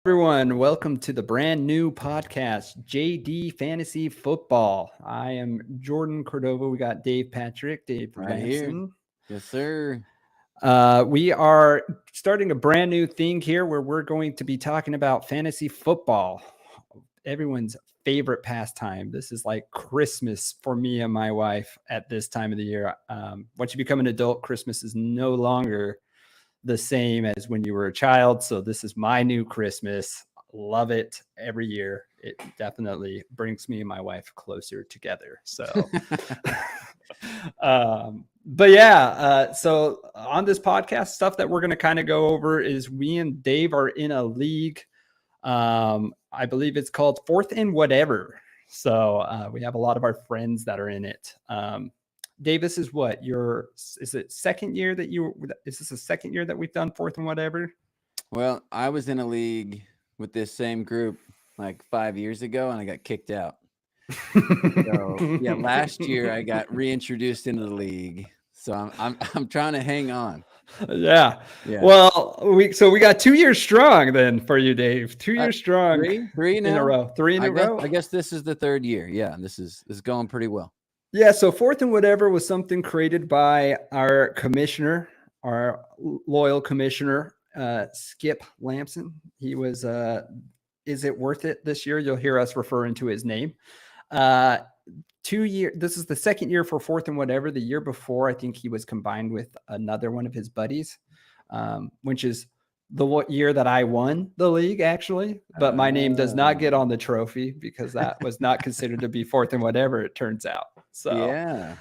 Everyone, welcome to the brand new podcast, JD Fantasy Football. I am Jordan Cordova. We got Dave Patrick, Dave Right here. Lamson. Yes, sir. We are starting a brand new thing here where we're going to be talking about fantasy football, everyone's favorite pastime. This is like Christmas for me and my wife at this time of the year. Once you become an adult, Christmas is no longer the same as when you were a child. So this is my new Christmas. Love it every year. It definitely brings me and my wife closer together. So, but yeah, so on this podcast, stuff that we're going to kind of go over is we and Dave are in a league. I believe it's called Fourth and Whatever. So we have a lot of our friends that are in it. Dave, this is what is it second year that is this the second year that we've done Fourth and Whatever? Well, I was in a league with this same group like 5 years ago, and I got kicked out. So yeah, last year I got reintroduced into the league. So I'm trying to hang on. Yeah. Well, we got 2 years strong then for you, Dave. 2 years strong. Three in a row. Three in a row. I guess this is the third year. Yeah, this is going pretty well. Yeah, so Fourth and Whatever was something created by our commissioner, our loyal commissioner, Skip Lamson. He was Is It Worth It this year? You'll hear us referring to his name. 2 year. This is the second year for Fourth and Whatever. The year before, I think he was combined with another one of his buddies, which is the year that I won the league, actually. But my name does not get on the trophy because that was not considered to be Fourth and Whatever, it turns out. So yeah.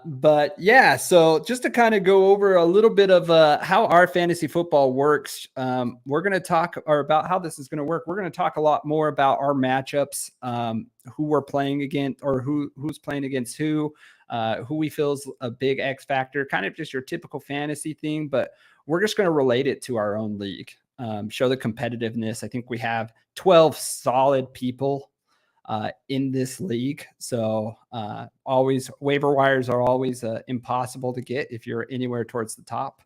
But yeah, so just to kind of go over a little bit of how our fantasy football works, we're going to talk about how this is going to work. We're going to talk a lot more about our matchups, who we're playing against, or who's playing against who we feel is a big X factor, kind of just your typical fantasy thing, but we're just going to relate it to our own league, show the competitiveness. I think we have 12 solid people in this league. So always waiver wires are always impossible to get if you're anywhere towards the top.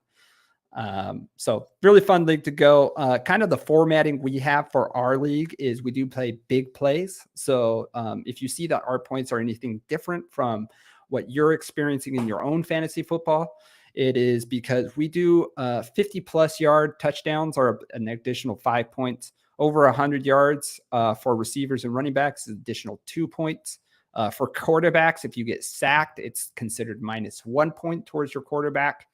So really fun league to go. Kind of the formatting we have for our league is we do play big plays. So if you see that our points are anything different from what you're experiencing in your own fantasy football, it is because we do 50 plus yard touchdowns are an additional 5 points. Over 100 yards for receivers and running backs, additional 2 points. For quarterbacks, if you get sacked, it's considered -1 point towards your quarterback.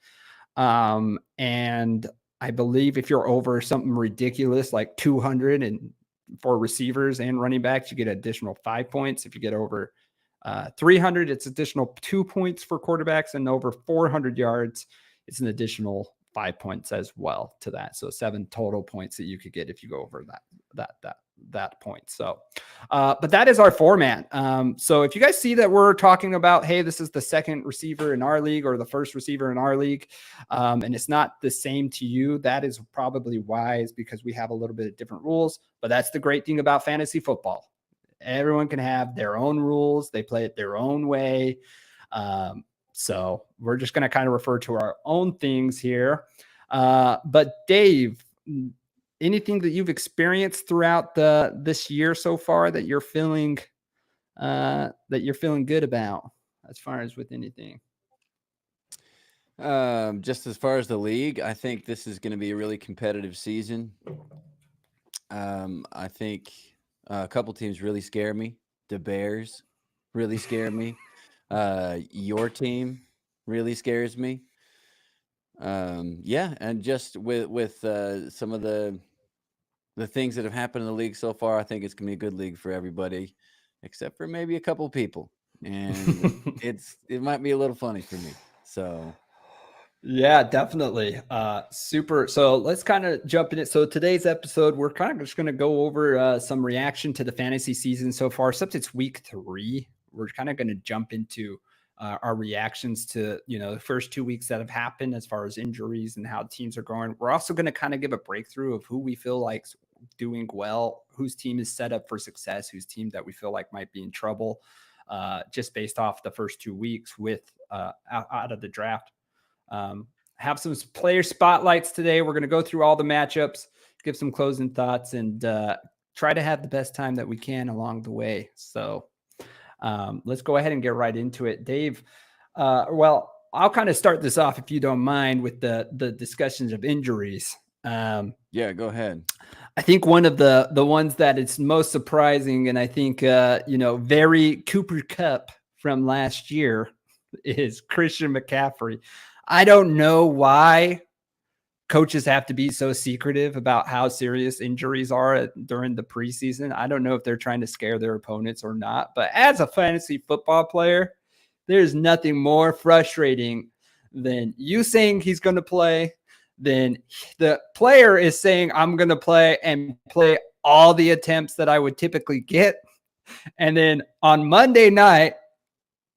And I believe if you're over something ridiculous like 200 and for receivers and running backs, you get additional 5 points. If you get over 300, it's additional 2 points for quarterbacks, and over 400 yards, it's an additional 5 points as well to that. So 7 total points that you could get if you go over that point. So, but that is our format. So if you guys see that we're talking about, hey, this is the second receiver in our league or the first receiver in our league, and it's not the same to you, that is probably wise because we have a little bit of different rules. But that's the great thing about fantasy football. Everyone can have their own rules. They play it their own way. So we're just going to kind of refer to our own things here. But Dave, anything that you've experienced throughout this year so far that you're feeling good about as far as with anything? Just as far as the league, I think this is going to be a really competitive season. I think a couple teams really scare me. The Bears really scare me. Your team really scares me. Yeah, and just with some of the things that have happened in the league so far, I think it's gonna be a good league for everybody, except for maybe a couple people, and it might be a little funny for me. So. Yeah, definitely. Super. So let's kind of jump in it. So today's episode, we're kind of just going to go over some reaction to the fantasy season so far. Since it's week 3, we're kind of going to jump into our reactions to, the first 2 weeks that have happened as far as injuries and how teams are going. We're also going to kind of give a breakthrough of who we feel like doing well, whose team is set up for success, whose team that we feel like might be in trouble, just based off the first 2 weeks with out of the draft. Have some player spotlights today. We're going to go through all the matchups, give some closing thoughts, and try to have the best time that we can along the way. So let's go ahead and get right into it. Dave, well, I'll kind of start this off, if you don't mind, with the discussions of injuries. Yeah, go ahead. I think one of the ones that is most surprising, and I think very Cooper Kupp from last year, is Christian McCaffrey. I don't know why coaches have to be so secretive about how serious injuries are during the preseason. I don't know if they're trying to scare their opponents or not, but as a fantasy football player, there's nothing more frustrating than you saying he's going to play, then the player is saying, I'm going to play, and play all the attempts that I would typically get. And then on Monday night,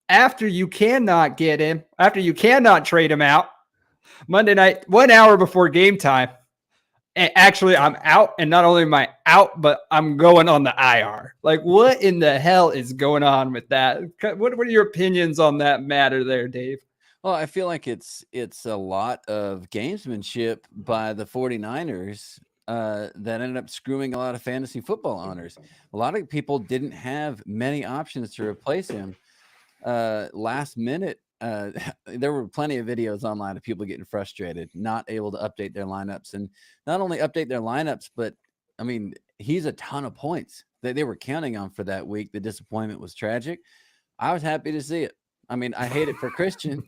after you cannot get him, after you cannot trade him out, Monday night, 1 hour before game time, actually, I'm out. And not only am I out, but I'm going on the IR. Like, what in the hell is going on with that? What are your opinions on that matter there, Dave? Well, I feel like it's a lot of gamesmanship by the 49ers that ended up screwing a lot of fantasy football owners. A lot of people didn't have many options to replace him. Last minute, there were plenty of videos online of people getting frustrated, not able to update their lineups, and not only update their lineups, but I mean, he's a ton of points that they were counting on for that week. The disappointment was tragic. I was happy to see it. I mean, I hate it for Christian,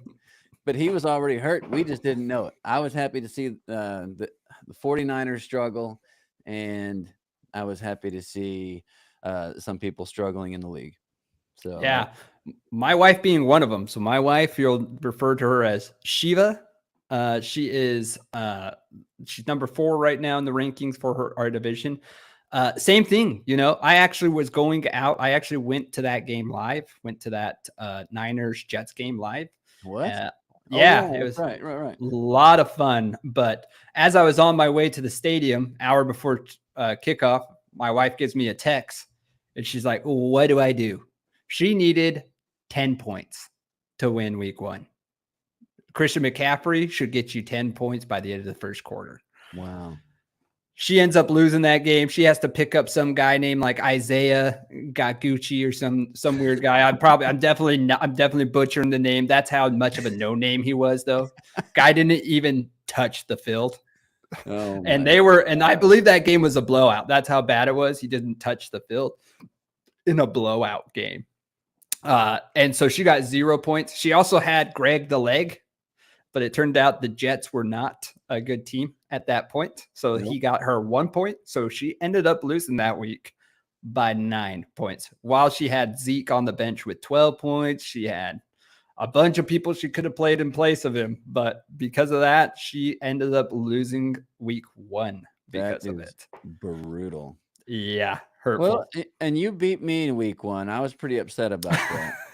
but he was already hurt. We just didn't know it. I was happy to see the 49ers struggle, and I was happy to see some people struggling in the league. So yeah, my wife being one of them. So my wife, you'll refer to her as Shiva. She is she's number 4 right now in the rankings for our division. Same thing, I actually was going out. I actually went to that game live, went to that Niners Jets game live. What? Yeah, it was right. A lot of fun. But as I was on my way to the stadium, hour before kickoff, my wife gives me a text, and she's like, what do I do? She needed 10 points to win week 1. Christian McCaffrey should get you 10 points by the end of the first quarter. Wow. She ends up losing that game. She has to pick up some guy named like Isaiah Gagucci or some weird guy. I'm definitely butchering the name. That's how much of a no name he was, though. Guy didn't even touch the field. Oh, and I believe that game was a blowout. That's how bad it was. He didn't touch the field in a blowout game. And so she got 0 points. She also had Greg the Leg, but it turned out the Jets were not a good team at that point. So he got her 1 point. So she ended up losing that week by 9 points. While she had Zeke on the bench with 12 points, she had a bunch of people she could have played in place of him. But because of that, she ended up losing week 1 because of it. Brutal. Yeah. Hurtful. Well, and you beat me in week 1. I was pretty upset about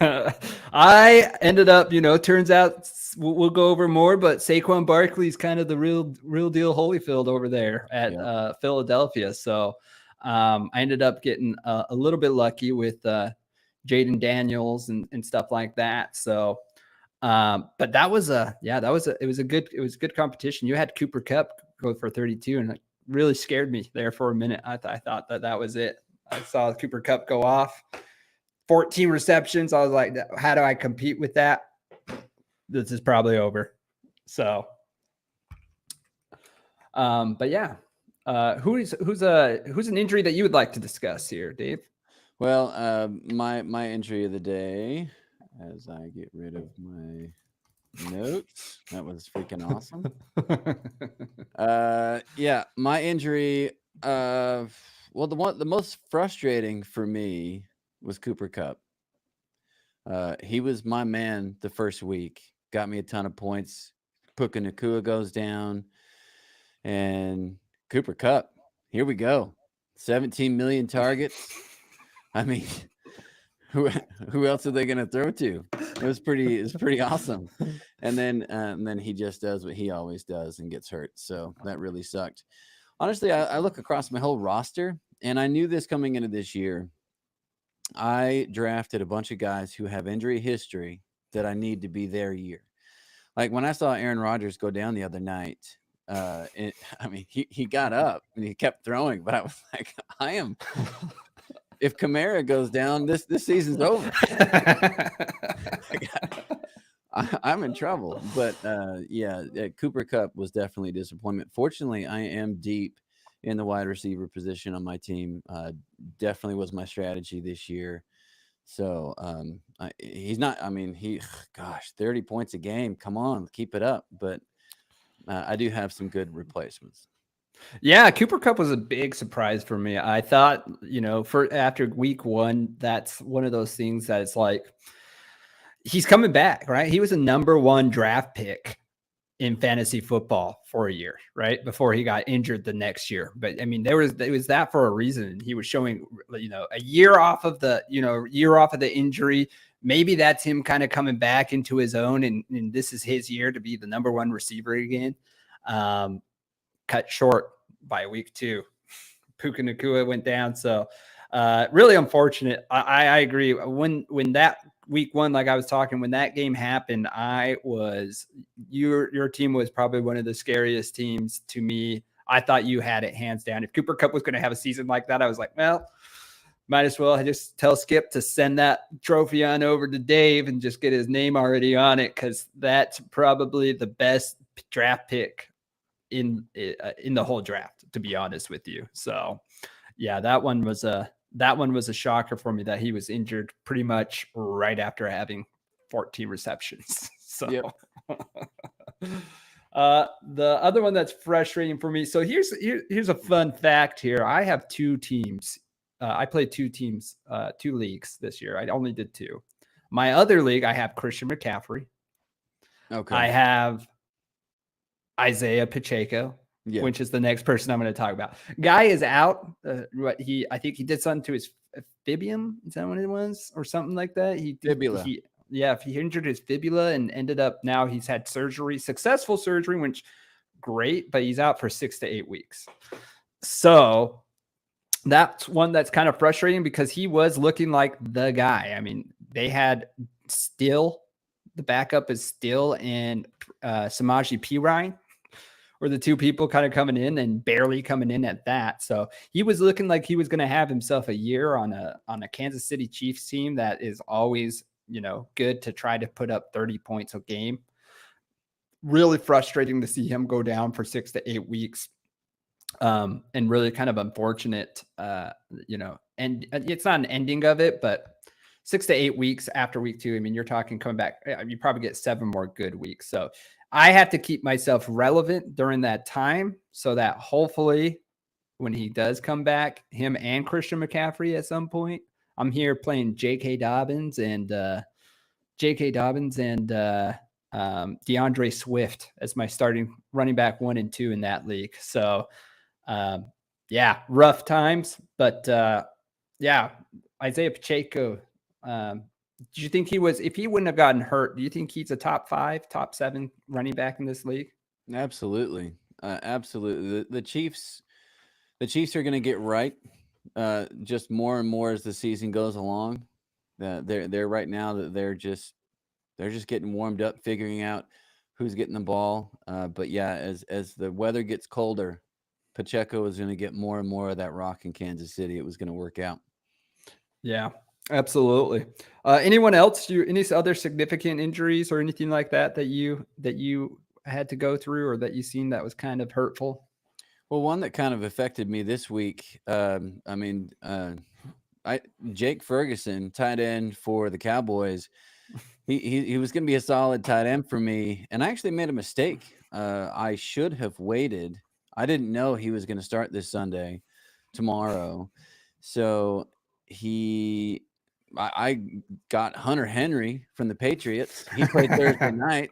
that. I ended up, turns out we'll go over more, but Saquon Barkley's kind of the real deal Holyfield over there at Philadelphia. So I ended up getting a little bit lucky with Jaden Daniels and stuff like that. So, but that was it was good competition. You had Cooper Kupp go for 32, and really scared me there for a minute. I thought that was it. I saw Cooper Kupp go off, 14 receptions. I was like, how do I compete with that? This is probably over. So, but yeah, who's an injury that you would like to discuss here, Dave? Well, my injury of the day, as I get rid of my notes. That was freaking awesome. Yeah, my injury. Well, the most frustrating for me was Cooper Kupp. He was my man the first week. Got me a ton of points. Puka Nacua goes down, and Cooper Kupp. Here we go. 17 million targets. I mean, who else are they going to throw to? It was pretty awesome. And then he just does what he always does and gets hurt. So that really sucked. Honestly, I look across my whole roster, and I knew this coming into this year. I drafted a bunch of guys who have injury history that I need to be their year. Like when I saw Aaron Rodgers go down the other night, I mean, he got up and he kept throwing, but I was like, if Kamara goes down, this season's over. I'm in trouble. But Cooper Kupp was definitely a disappointment. Fortunately, I am deep in the wide receiver position on my team. Definitely was my strategy this year. So he's not. I mean, 30 points a game. Come on, keep it up. But I do have some good replacements. Yeah, Cooper Kupp was a big surprise for me. I thought, for after week 1, that's one of those things that it's like he's coming back, right? He was a number 1 draft pick in fantasy football for a year, right? Before he got injured the next year. But I mean, it was that for a reason. He was showing, a year off of the injury. Maybe that's him kind of coming back into his own, and this is his year to be the number 1 receiver again. Cut short by week 2. Puka Nacua went down. So really unfortunate. I agree. When that week 1, like I was talking, when that game happened, your team was probably one of the scariest teams to me. I thought you had it hands down. If Cooper Kupp was going to have a season like that, I was like, well, might as well just tell Skip to send that trophy on over to Dave and just get his name already on it, because that's probably the best draft pick in the whole draft, to be honest with you. So yeah, that one was a shocker for me, that he was injured pretty much right after having 14 receptions. So yep. The other one that's frustrating for me. So here's a fun fact here. I have 2 teams. I played 2 teams, 2 leagues this year. I only did 2. My other league, I have Christian McCaffrey. Okay. I have Isaiah Pacheco, which is the next person I'm going to talk about. Guy is out. I think he did something to his fibium. Is that what it was, or something like that? Fibula. He injured his fibula and ended up, now he's had successful surgery, which great, but he's out for 6 to 8 weeks. So that's one that's kind of frustrating, because he was looking like the guy. I mean, they had Still, the backup is Still, and Samaje Perine were the 2 people kind of coming in, and barely coming in at that. So he was looking like he was going to have himself a year on a Kansas City Chiefs team that is always, good to try to put up 30 points a game. Really frustrating to see him go down for 6 to 8 weeks. And really kind of unfortunate, and it's not an ending of it, but 6 to 8 weeks after week 2, I mean, you're talking coming back, you probably get 7 more good weeks. So I have to keep myself relevant during that time, so that hopefully when he does come back, him and Christian McCaffrey at some point, I'm here playing J.K. Dobbins and DeAndre Swift as my starting running back 1 and 2 in that league. So rough times, but Isaiah Pacheco, do you think if he wouldn't have gotten hurt, do you think he's a top 5, top 7 running back in this league? Absolutely. Absolutely. The Chiefs are going to get right just more and more as the season goes along. They're right now that they're just getting warmed up, figuring out who's getting the ball. But yeah, as the weather gets colder, Pacheco is going to get more and more of that rock in Kansas City. It was going to work out. Yeah, absolutely. Anyone else? Any other significant injuries or anything like that you had to go through, or that you seen that was kind of hurtful? Well, one that kind of affected me this week. Jake Ferguson, tight end for the Cowboys. He was going to be a solid tight end for me, and I actually made a mistake. I should have waited. I didn't know he was going to start this Sunday, tomorrow. So I got Hunter Henry from the Patriots. He played Thursday night.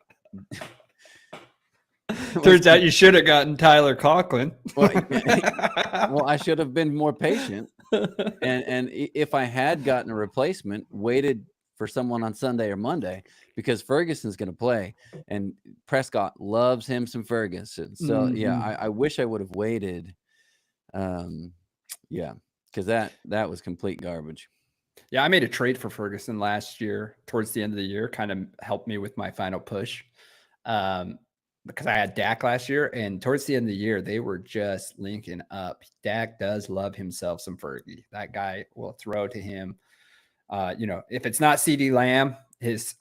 Turns out you should have gotten Tyler Conklin. Well, I should have been more patient. And if I had gotten a replacement, waited for someone on Sunday or Monday, because Ferguson's going to play, and Prescott loves him some Ferguson. So I wish I would have waited. Because that was complete garbage. Yeah, I made a trade for Ferguson last year towards the end of the year, kind of helped me with my final push. because I had Dak last year, and towards the end of the year, they were just linking up. Dak does love himself some Fergie. That guy will throw to him. If it's not CeeDee Lamb,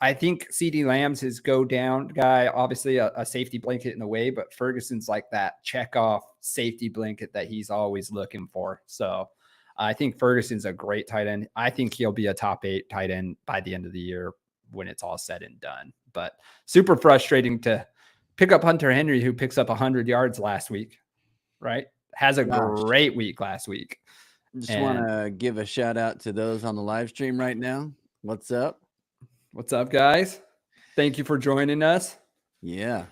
I think CeeDee Lamb's his go down guy, obviously a safety blanket in the way, but Ferguson's like that check off safety blanket that he's always looking for. So I think Ferguson's a great tight end. I think he'll be a top 8 tight end by the end of the year when it's all said and done. But super frustrating to pick up Hunter Henry, who picks up 100 yards last week, right? Has a great week last week. Just want to give a shout out to those on the live stream right now. What's up? What's up, guys? Thank you for joining us. Yeah.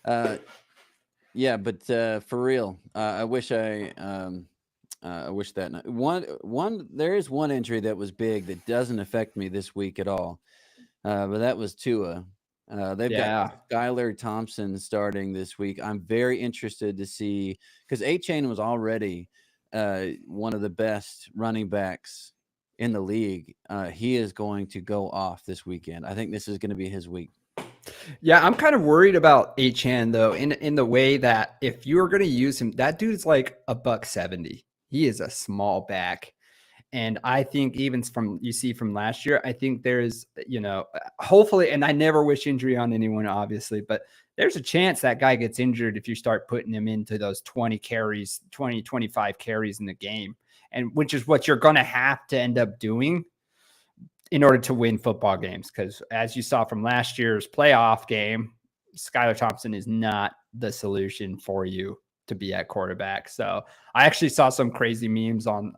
But for real, I wish that there is one injury that was big that doesn't affect me this week at all. But that was Tua. They've got Skylar Thompson starting this week. I'm very interested to see, because Achane was already one of the best running backs in the league. He is going to go off this weekend. I think this is going to be his week. Yeah, I'm kind of worried about Achane though, in the way that if you're going to use him, that dude's like $170. He is a small back. And I think even from last year, I think there's, hopefully, and I never wish injury on anyone, obviously, but there's a chance that guy gets injured if you start putting him into those 20, 25 carries in the game, and which is what you're going to have to end up doing in order to win football games. Because as you saw from last year's playoff game, Skylar Thompson is not the solution for you to be at quarterback. So I actually saw some crazy memes on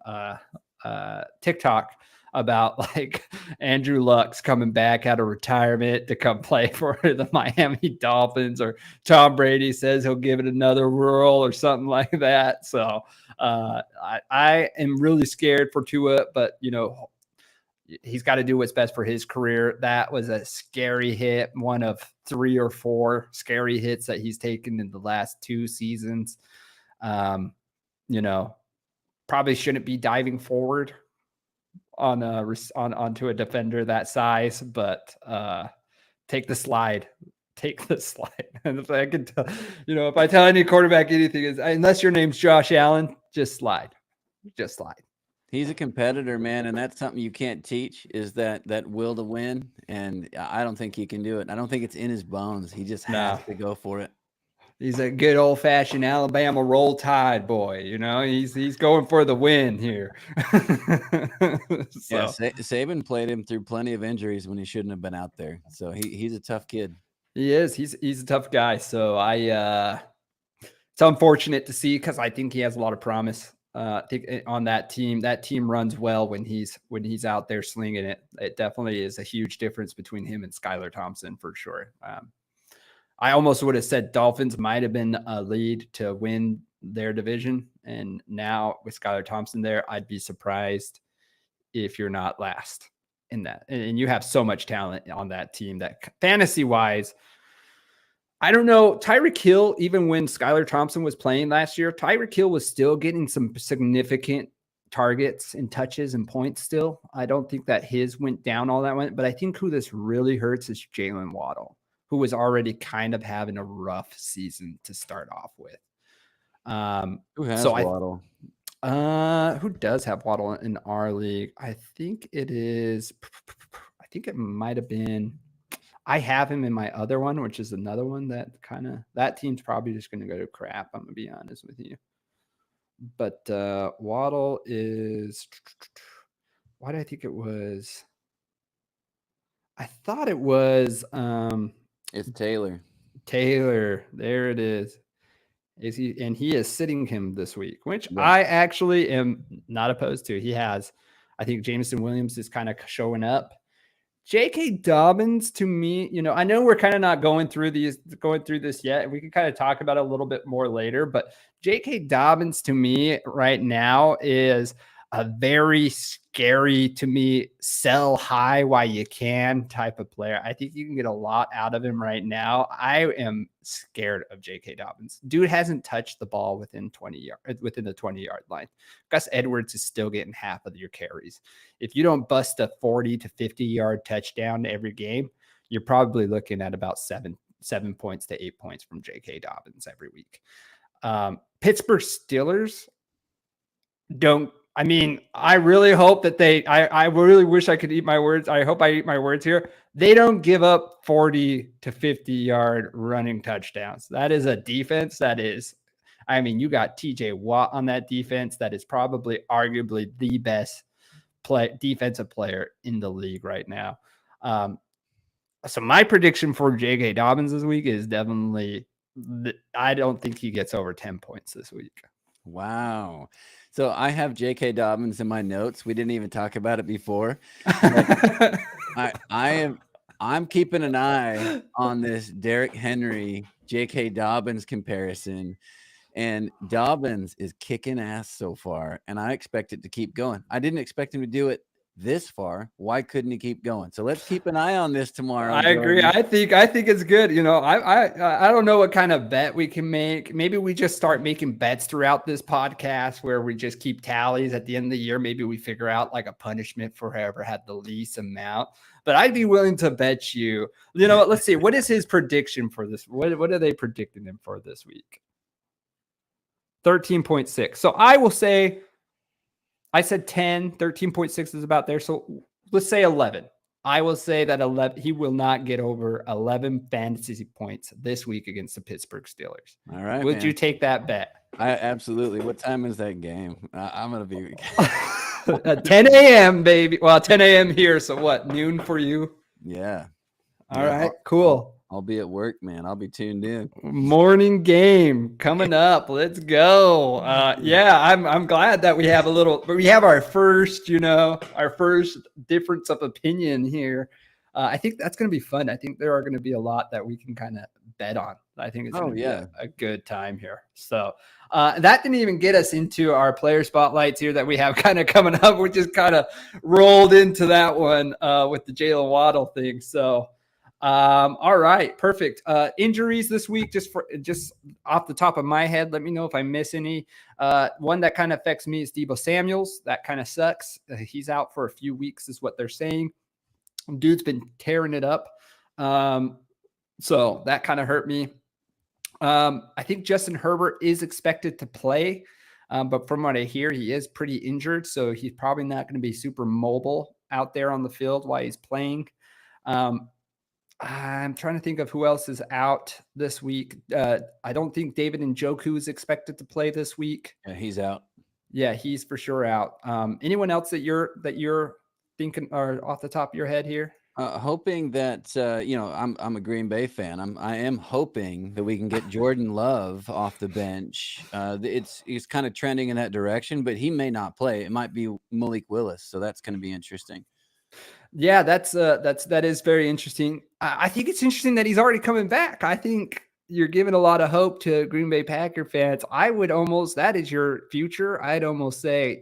TikTok about like Andrew Luck's coming back out of retirement to come play for the Miami Dolphins, or Tom Brady says he'll give it another whirl or something like that. So I am really scared for Tua, but he's got to do what's best for his career. That was a scary hit, one of 3 or 4 scary hits that he's taken in the last 2 seasons. Probably shouldn't be diving forward onto a defender that size, but take the slide. And if I can tell, if I tell any quarterback anything, is unless your name's Josh Allen, just slide. He's a competitor, man, and that's something you can't teach, is that will to win. And I don't think he can do it. I don't think it's in his bones. He just has to go for it. He's a good old-fashioned Alabama Roll Tide boy. He's going for the win here. Yeah, Saban played him through plenty of injuries when he shouldn't have been out there. So he's a tough kid. He is. He's a tough guy. So it's unfortunate to see, because I think he has a lot of promise. I think on that team runs well when he's out there slinging it. It definitely is a huge difference between him and Skylar Thompson for sure. I almost would have said Dolphins might have been a lead to win their division. And now with Skylar Thompson there, I'd be surprised if you're not last in that. And you have so much talent on that team that fantasy wise, I don't know. Tyreek Hill, even when Skylar Thompson was playing last year, Tyreek Hill was still getting some significant targets and touches and points still. I don't think that his went down all that much, but I think who this really hurts is Jalen Waddle, who was already kind of having a rough season to start off with. Who has Waddle? Who does have Waddle in our league? I think it might have been. I have him in my other one, which is another one that team's probably just going to go to crap. I'm going to be honest with you. But Waddle is. Why do I think it was? I thought it was. It's Taylor. There it is. And he is sitting him this week, which I actually am not opposed to. He has, I think Jameson Williams is kind of showing up. J.K. Dobbins, to me, I know we're kind of not going through this yet. We can kind of talk about it a little bit more later, but J.K. Dobbins to me right now is a very scary, to me, sell high while you can type of player. I think you can get a lot out of him right now. I am scared of J.K. Dobbins. Dude hasn't touched the ball within the 20-yard line. Gus Edwards is still getting half of your carries. If you don't bust a 40 to 50-yard touchdown every game, you're probably looking at about 7 points to 8 points from J.K. Dobbins every week. Pittsburgh Steelers I really hope that I really wish I could eat my words. I hope I eat my words here. They don't give up 40 to 50-yard running touchdowns. That is a defense that is, you got TJ Watt on that defense. That is probably arguably the best defensive player in the league right now. So my prediction for J.K. Dobbins this week is definitely, I don't think he gets over 10 points this week. Wow. So I have J.K. Dobbins in my notes. We didn't even talk about it before. I'm keeping an eye on this Derrick Henry, J.K. Dobbins comparison. And Dobbins is kicking ass so far, and I expect it to keep going. I didn't expect him to do it this far. Why couldn't he keep going? So let's keep an eye on this tomorrow. I agree. I think it's good. I don't know what kind of bet we can make. Maybe we just start making bets throughout this podcast where we just keep tallies at the end of the year. Maybe we figure out like a punishment for whoever had the least amount. But I'd be willing to bet you. You know what? Let's see. What is his prediction for this? What are they predicting him for this week? 13.6. So I will say, I said 10, 13.6 is about there. So let's say 11. I will say that 11, he will not get over 11 fantasy points this week against the Pittsburgh Steelers. All right. Would you take that bet? I absolutely. What time is that game? I'm going to be at 10 a.m., baby. Well, 10 a.m. here. So what, noon for you? Yeah. All right, cool. I'll be at work, man. I'll be tuned in. Morning game coming up. Let's go. I'm glad that we have our first difference of opinion here. I think that's going to be fun. I think there are going to be a lot that we can kind of bet on. I think it's going to be a good time here. So that didn't even get us into our player spotlights here that we have kind of coming up. We just kind of rolled into that one with the Jaylen Waddle thing. So all right, perfect. Injuries this week, just off the top of my head, let me know if I miss any. One that kind of affects me is Deebo Samuels. That kind of sucks. He's out for a few weeks is what they're saying. Dude's been tearing it up. So that kind of hurt me. I think Justin Herbert is expected to play, but from what I hear, he is pretty injured. So he's probably not going to be super mobile out there on the field while he's playing. I'm trying to think of who else is out this week. I don't think David Njoku is expected to play this week. Yeah, he's out. Yeah, he's for sure out. Anyone else that you're thinking or off the top of your head here? Hoping that I'm a Green Bay fan. I am hoping that we can get Jordan Love off the bench. He's kind of trending in that direction, but he may not play. It might be Malik Willis, so that's going to be interesting. Yeah, that is very interesting. I think it's interesting that he's already coming back. I think you're giving a lot of hope to Green Bay Packer fans. That is your future. I'd almost say,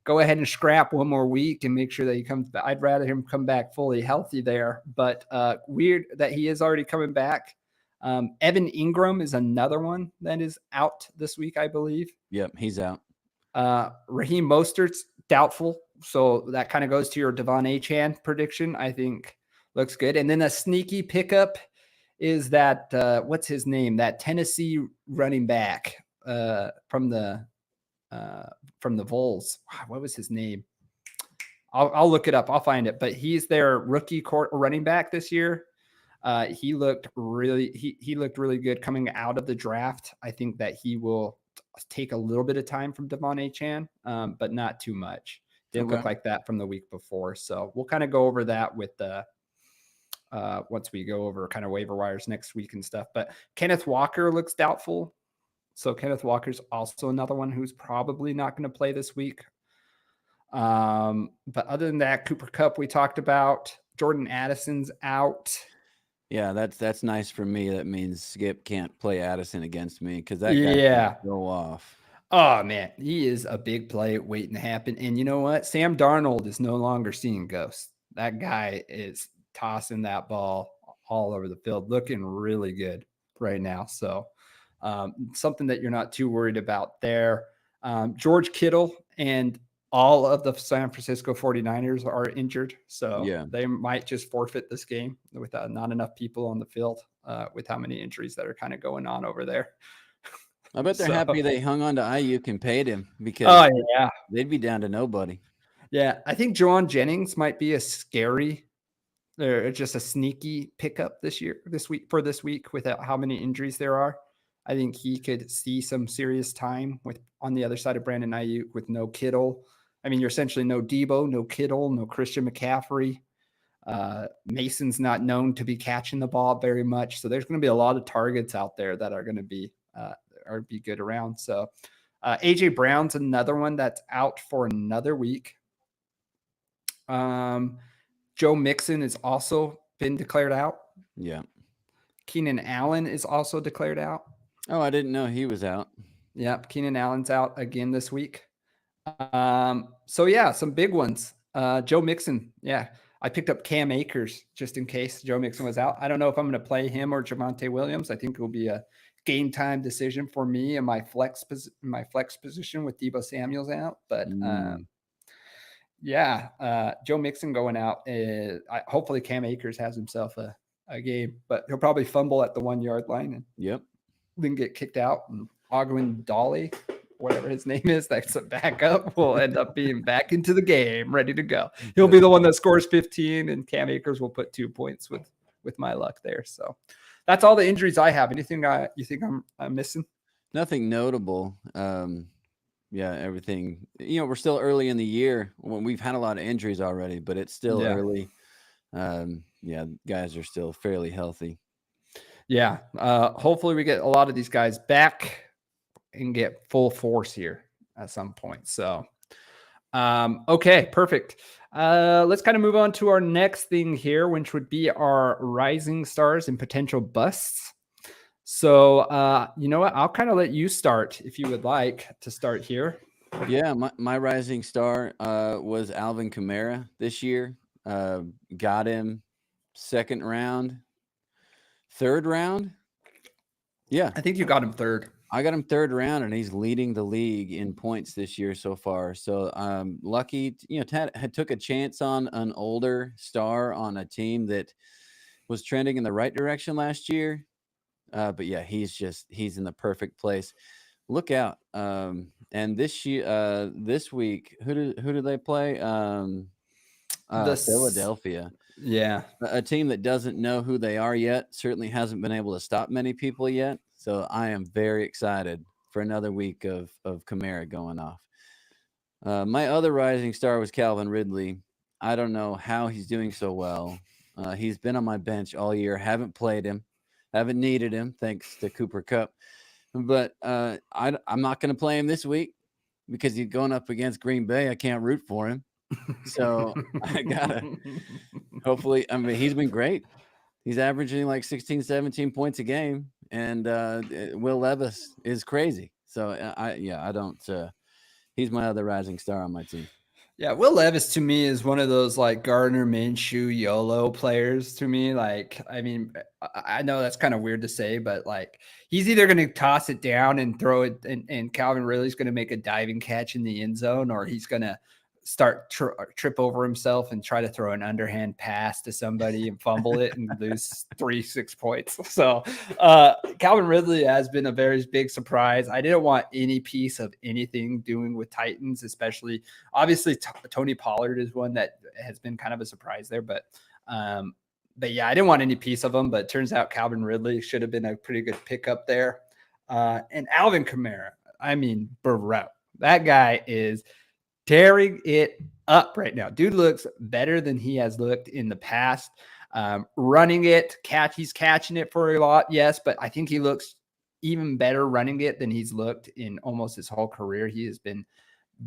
go ahead and scrap one more week and make sure that he comes back. I'd rather him come back fully healthy there, but weird that he is already coming back. Evan Ingram is another one that is out this week, I believe. Yep, he's out. Raheem Mostert's doubtful. So that kind of goes to your Devon Achane prediction. I think looks good. And then a sneaky pickup is that, what's his name? That Tennessee running back from the Vols. What was his name? I'll look it up. I'll find it. But he's their rookie running back this year. He looked really good coming out of the draft. I think that he will take a little bit of time from Devon Achane, but not too much. Didn't look like that from the week before. So we'll kind of go over that with the once we go over kind of waiver wires next week and stuff. But Kenneth Walker looks doubtful. So Kenneth Walker's also another one who's probably not going to play this week. But other than that, Cooper Kupp we talked about. Jordan Addison's out. Yeah, that's nice for me. That means Skip can't play Addison against me because that guy can go off. Oh, man, he is a big play waiting to happen. And you know what? Sam Darnold is no longer seeing ghosts. That guy is tossing that ball all over the field, looking really good right now. So something that you're not too worried about there. George Kittle and all of the San Francisco 49ers are injured. So they might just forfeit this game with not enough people on the field. with how many injuries that are kind of going on over there. I bet they're So- happy they hung on to Ayuk and paid him because Oh yeah, they'd be down to nobody. yeah. I think Juwan Jennings might be a scary, or just a sneaky pickup this week without how many injuries there are. I think he could see some serious time with on the other side of Brandon Ayuk with no Kittle. I mean, you're essentially no Debo, no Kittle, no Christian McCaffrey. Mason's not known to be catching the ball very much, so there's going to be a lot of targets out there that are going to be good around. So AJ Brown's another one that's out for another week. Joe Mixon has also been declared out. Yeah. Keenan Allen is also declared out. Oh, I didn't know he was out. Yep, Keenan Allen's out again this week. So yeah, some big ones. Joe Mixon, yeah. I picked up Cam Akers just in case Joe Mixon was out. I don't know if I'm going to play him or Javonte Williams. I think it will be a game time decision for me in my flex position with Deebo Samuel's out. But Joe Mixon going out. Hopefully Cam Akers has himself a game, but he'll probably fumble at the 1 yard line and then get kicked out. And Ogwin Dolly, whatever his name is, that's a backup, will end up being back into the game, ready to go. He'll be the one that scores 15, and Cam Akers will put 2 points with my luck there. So that's all the injuries I have. Anything you think I'm missing? Nothing notable. Everything. We're still early in the year when we've had a lot of injuries already, but it's still early. Guys are still fairly healthy. Yeah. Hopefully we get a lot of these guys back and get full force here at some point. So, okay, perfect. Let's kind of move on to our next thing here, which would be our rising stars and potential busts. So, you know what? I'll kind of let you start if you would like to start here. Yeah, my rising star was Alvin Kamara this year. Got him second round, third round. Yeah, I think you got him third. I got him third round, and he's leading the league in points this year so far. So I'm lucky. Had took a chance on an older star on a team that was trending in the right direction last year. But yeah, he's in the perfect place. Look out. And this week, who do they play? Philadelphia. Yeah. A team that doesn't know who they are yet, certainly hasn't been able to stop many people yet. So I am very excited for another week of Kamara going off. My other rising star was Calvin Ridley. I don't know how he's doing so well. He's been on my bench all year. Haven't played him. Haven't needed him, thanks to Cooper Kupp. But I'm not going to play him this week because he's going up against Green Bay. I can't root for him. So I got to hopefully – he's been great. He's averaging like 16, 17 points a game. And Will Levis is crazy. So, I don't he's my other rising star on my team. Yeah, Will Levis to me is one of those like Gardner Minshew YOLO players to me. Like, I mean, I know that's kind of weird to say, but like he's either going to toss it down and throw it, and Calvin Ridley's going to make a diving catch in the end zone, or he's going to start trip over himself and try to throw an underhand pass to somebody and fumble it and lose 3-6 points. So Calvin Ridley has been a very big surprise. I didn't want any piece of anything doing with Titans, especially obviously Tony Pollard is one that has been kind of a surprise there, but yeah, I didn't want any piece of him, but it turns out Calvin Ridley should have been a pretty good pickup there. And Alvin Kamara, I mean, bro, that guy is tearing it up right now. Dude looks better than he has looked in the past. Running it, he's catching it for a lot, yes, but I think he looks even better running it than he's looked in almost his whole career. He has been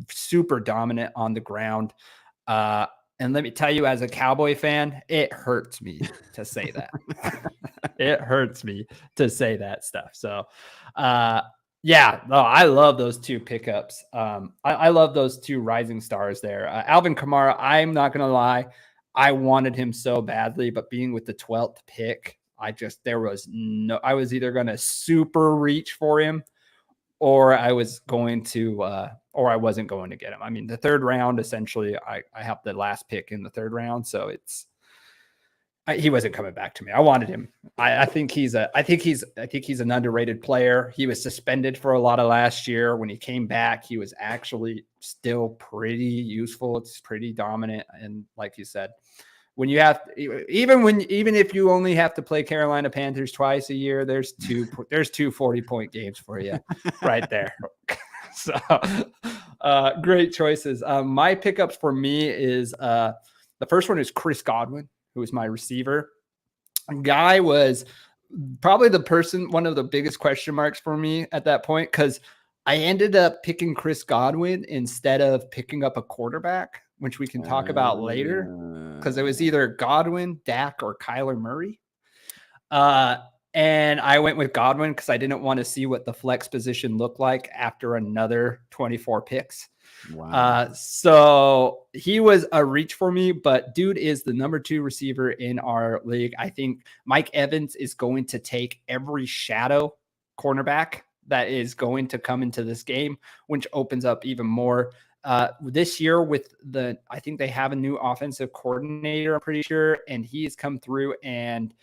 super dominant on the ground. And let me tell you, as a Cowboy fan, it hurts me to say that. It hurts me to say that stuff. So, yeah, no, I love those two pickups. I love those two rising stars there. Alvin Kamara, I'm not going to lie. I wanted him so badly, but being with the 12th pick, I was either going to super reach for him or I wasn't going to get him. I mean, the third round, essentially, I have the last pick in the third round. So He wasn't coming back to me. I wanted him. I think he's an underrated player. He was suspended for a lot of last year. When he came back, he was actually still pretty useful. It's pretty dominant. And like you said, when you have, even if you only have to play Carolina Panthers twice a year, there's two 40-point games for you right there. So great choices. My pickups for me is the first one is Chris Godwin, who was my receiver. Guy was probably one of the biggest question marks for me at that point, because I ended up picking Chris Godwin instead of picking up a quarterback, which we can talk about later, because it was either Godwin, Dak, or Kyler Murray. And I went with Godwin because I didn't want to see what the flex position looked like after another 24 picks. Wow. So he was a reach for me, but dude is the number 2 receiver in our league. I think Mike Evans is going to take every shadow cornerback that is going to come into this game, which opens up even more. This year I think they have a new offensive coordinator, I'm pretty sure, and he's come through and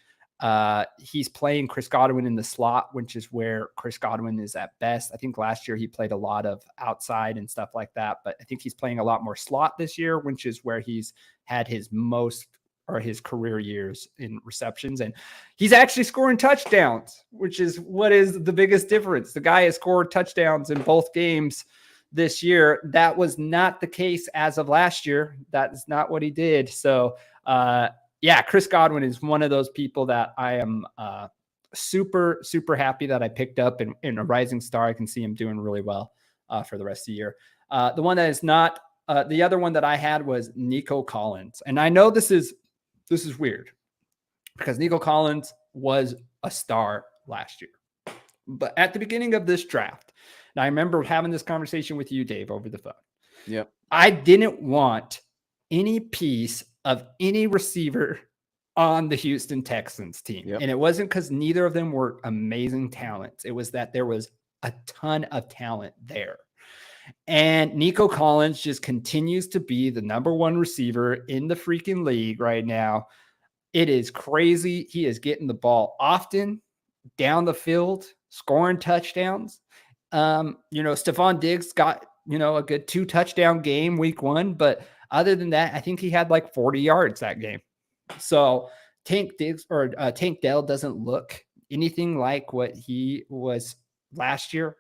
he's playing Chris Godwin in the slot, which is where Chris Godwin is at best. I think last year he played a lot of outside and stuff like that, but I think he's playing a lot more slot this year, which is where he's had his career years in receptions. And he's actually scoring touchdowns, which is what is the biggest difference. The guy has scored touchdowns in both games this year. That was not the case as of last year. That is not what he did. So, yeah, Chris Godwin is one of those people that I am super, super happy that I picked up in a rising star. I can see him doing really well for the rest of the year. The one that is not, the other one that I had was Nico Collins. And I know this is weird because Nico Collins was a star last year. But at the beginning of this draft, and I remember having this conversation with you, Dave, over the phone. Yep. I didn't want any piece of any receiver on the Houston Texans team. Yep. And it wasn't because neither of them were amazing talents. It was that there was a ton of talent there. And Nico Collins just continues to be the number 1 receiver in the freaking league right now. It is crazy. He is getting the ball often down the field, scoring touchdowns. Stephon Diggs got, a good 2 touchdown game week 1, but other than that, I think he had like 40 yards that game. So Tank Dell doesn't look anything like what he was last year.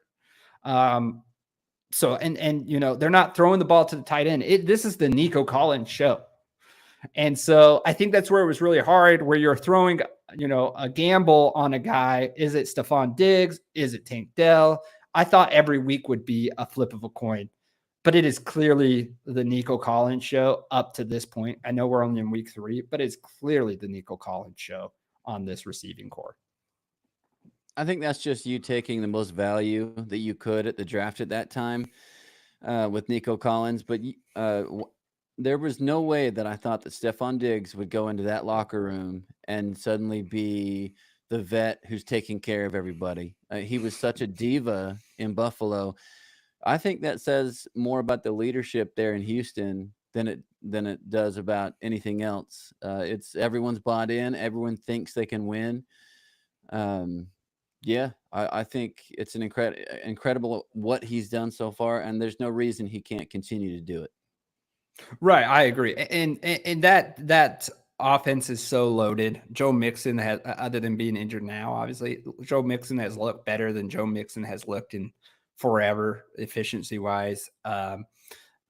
So, they're not throwing the ball to the tight end. This is the Nico Collins show. And so I think that's where it was really hard, where you're throwing, a gamble on a guy. Is it Stephon Diggs? Is it Tank Dell? I thought every week would be a flip of a coin, but it is clearly the Nico Collins show up to this point. I know we're only in week 3, but it's clearly the Nico Collins show on this receiving core. I think that's just you taking the most value that you could at the draft at that time with Nico Collins. But there was no way that I thought that Stephon Diggs would go into that locker room and suddenly be the vet who's taking care of everybody. He was such a diva in Buffalo. I think that says more about the leadership there in Houston than it does about anything else. It's everyone's bought in. Everyone thinks they can win. Yeah, I think it's an incredible what he's done so far, and there's no reason he can't continue to do it. Right, I agree, and that offense is so loaded. Joe Mixon has, other than being injured now, obviously, Joe Mixon has looked better than Joe Mixon has looked in forever, efficiency wise.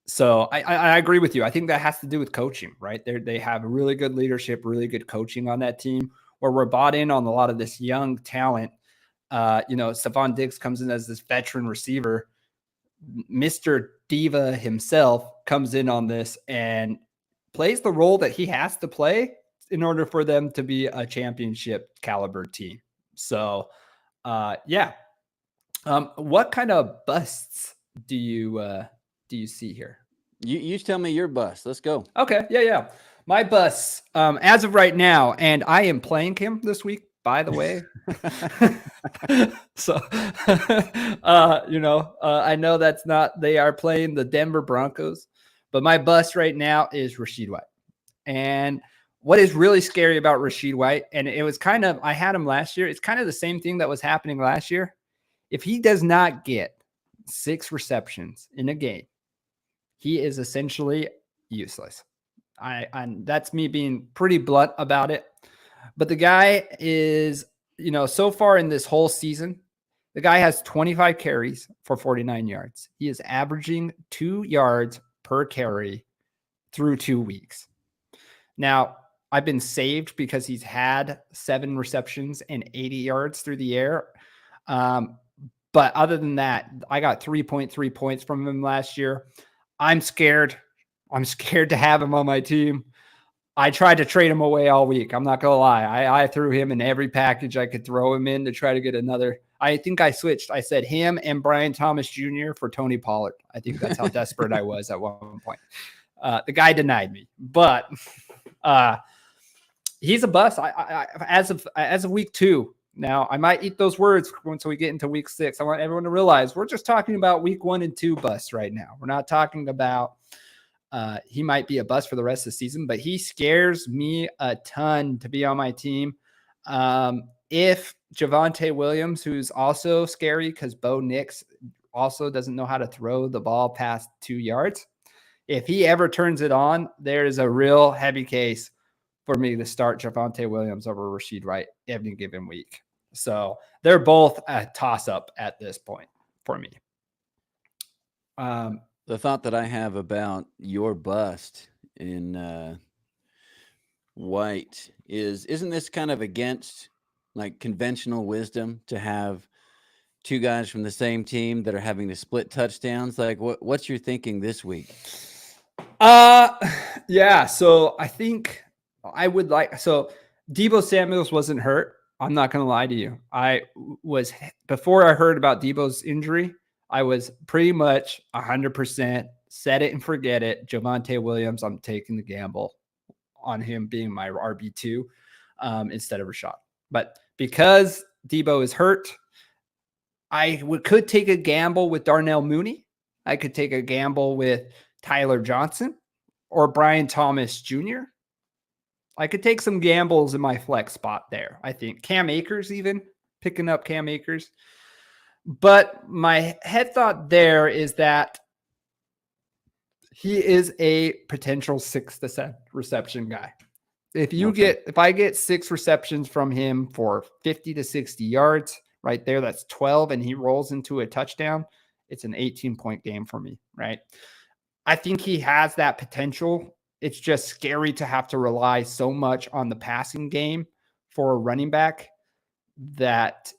So I agree with you. I think that has to do with coaching, right? They have really good leadership, really good coaching on that team, where we're bought in on a lot of this young talent. Stephon Diggs comes in as this veteran receiver. Mr. Diva himself comes in on this and plays the role that he has to play in order for them to be a championship caliber team. So, yeah. What kind of busts do you see here? You tell me your bust. Let's go. Okay. Yeah. My busts, as of right now, and I am playing him this week, by the way. So, I know they are playing the Denver Broncos, but my bust right now is Rashid White. And what is really scary about Rachaad White, and it was kind of, I had him last year. It's kind of the same thing that was happening last year. If he does not get 6 receptions in a game, he is essentially useless. That's me being pretty blunt about it. But the guy is, so far in this whole season, the guy has 25 carries for 49 yards. He is averaging 2 yards per carry through 2 weeks. Now, I've been saved because he's had 7 receptions and 80 yards through the air. But other than that, I got 3.3 points from him last year. I'm scared. I'm scared to have him on my team. I tried to trade him away all week. I'm not going to lie. I threw him in every package I could throw him in to try to get another. I think I switched. I said him and Brian Thomas Jr. for Tony Pollard. I think that's how desperate I was at one point. The guy denied me, but he's a bust. I as of week 2. Now, I might eat those words once we get into week 6. I want everyone to realize we're just talking about week 1 and 2 busts right now. We're not talking about he might be a bust for the rest of the season, but he scares me a ton to be on my team. If Javonte Williams, who's also scary because Bo Nix also doesn't know how to throw the ball past 2 yards, if he ever turns it on, there is a real heavy case for me to start Javonte Williams over Rachaad White every given week. So they're both a toss-up at this point for me. The thought that I have about your bust in White isn't this kind of against like conventional wisdom to have 2 guys from the same team that are having to split touchdowns? Like what's your thinking this week? Yeah. So I think I would so Deebo Samuels wasn't hurt. I'm not going to lie to you. Before I heard about Deebo's injury, I was pretty much 100% set it and forget it. Javonte Williams, I'm taking the gamble on him being my RB2 instead of Rachaad. But because Deebo is hurt, I could take a gamble with Darnell Mooney. I could take a gamble with Tyler Johnson or Brian Thomas Jr. I could take some gambles in my flex spot there. I think Cam Akers, even picking up Cam Akers. But my head thought there is that he is a potential 6 to 7 reception guy. If I get 6 receptions from him for 50 to 60 yards right there, that's 12, and he rolls into a touchdown, it's an 18-point game for me, right? I think he has that potential. It's just scary to have to rely so much on the passing game for a running back that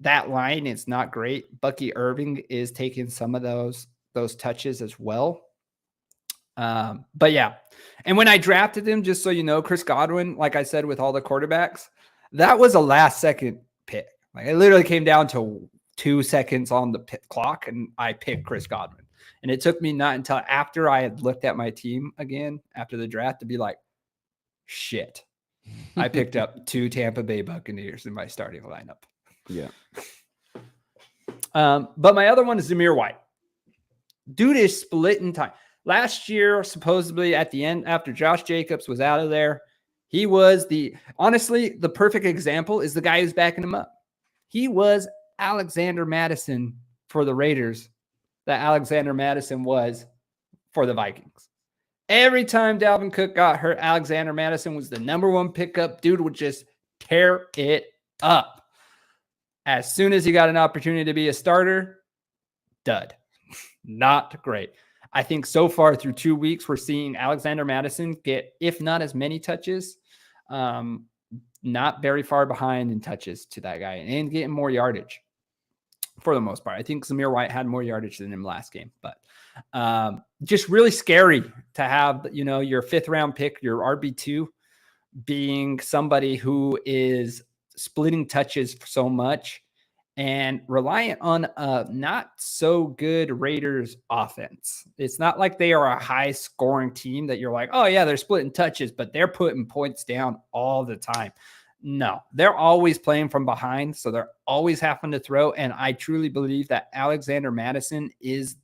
line is not great. Bucky Irving is taking some of those touches as well. But yeah. And when I drafted him, just so you know, Chris Godwin, like I said, with all the quarterbacks, that was a last second pick. Like it literally came down to 2 seconds on the clock and I picked Chris Godwin. And it took me not until after I had looked at my team again after the draft to be like, shit, I picked up 2 Tampa Bay Buccaneers in my starting lineup. Yeah. But my other one is Zamir White. Dude is splitting time. Last year, supposedly at the end, after Josh Jacobs was out of there, he was honestly, the perfect example is the guy who's backing him up. He was Alexander Mattison for the Raiders that Alexander Mattison was for the Vikings. Every time Dalvin Cook got hurt, Alexander Mattison was the number 1 pickup. Dude would just tear it up. As soon as he got an opportunity to be a starter, dud. Not great. I think so far through 2 weeks, we're seeing Alexander Mattison get, if not as many touches, not very far behind in touches to that guy and getting more yardage for the most part. I think Zamir White had more yardage than him last game, but just really scary to have, your 5th round pick, your RB2 being somebody who is splitting touches so much and reliant on a not so good Raiders offense. It's not like they are a high scoring team that you're like, oh yeah, they're splitting touches, but they're putting points down all the time. No, they're always playing from behind. So they're always having to throw. And I truly believe that Alexander Mattison is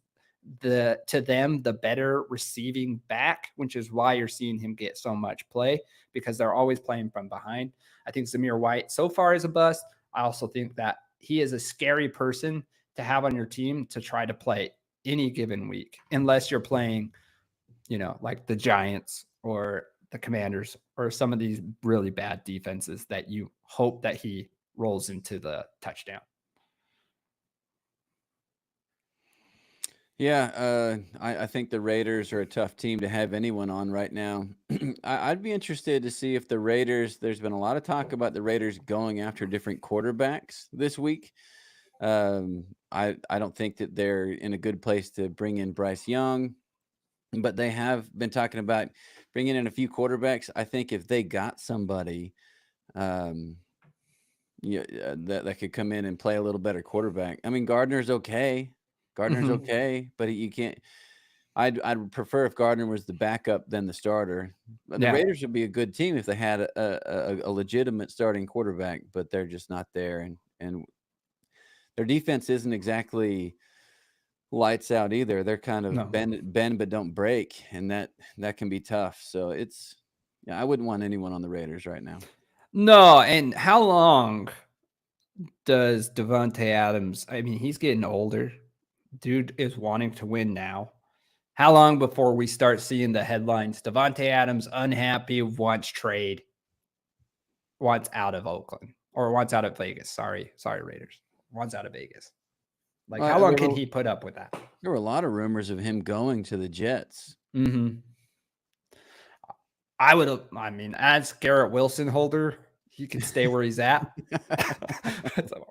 to them the better receiving back, which is why you're seeing him get so much play, because they're always playing from behind. I think Zamir White so far is a bust. I also think that he is a scary person to have on your team to try to play any given week, unless you're playing, like the Giants or the Commanders or some of these really bad defenses that you hope that he rolls into the touchdown. Yeah, I think the Raiders are a tough team to have anyone on right now. I'd be interested to see if the Raiders, there's been a lot of talk about the Raiders going after different quarterbacks this week. I don't think that they're in a good place to bring in Bryce Young, but they have been talking about bringing in a few quarterbacks. I think if they got somebody that could come in and play a little better quarterback. I mean, Gardner's okay, but you can't. I'd prefer if Gardner was the backup than the starter. But the Raiders would be a good team if they had a legitimate starting quarterback, but they're just not there, and their defense isn't exactly lights out either. They're kind of bend but don't break, and that can be tough. So I wouldn't want anyone on the Raiders right now. No, and how long does Davante Adams? I mean, he's getting older. Dude is wanting to win now. How long before we start seeing the headlines? Davante Adams unhappy, wants trade, wants out of Oakland, or wants out of Vegas. Sorry, Raiders. Wants out of Vegas. Like, how long can he put up with that? There were a lot of rumors of him going to the Jets. Mm-hmm. As Garrett Wilson holder, he can stay where he's at.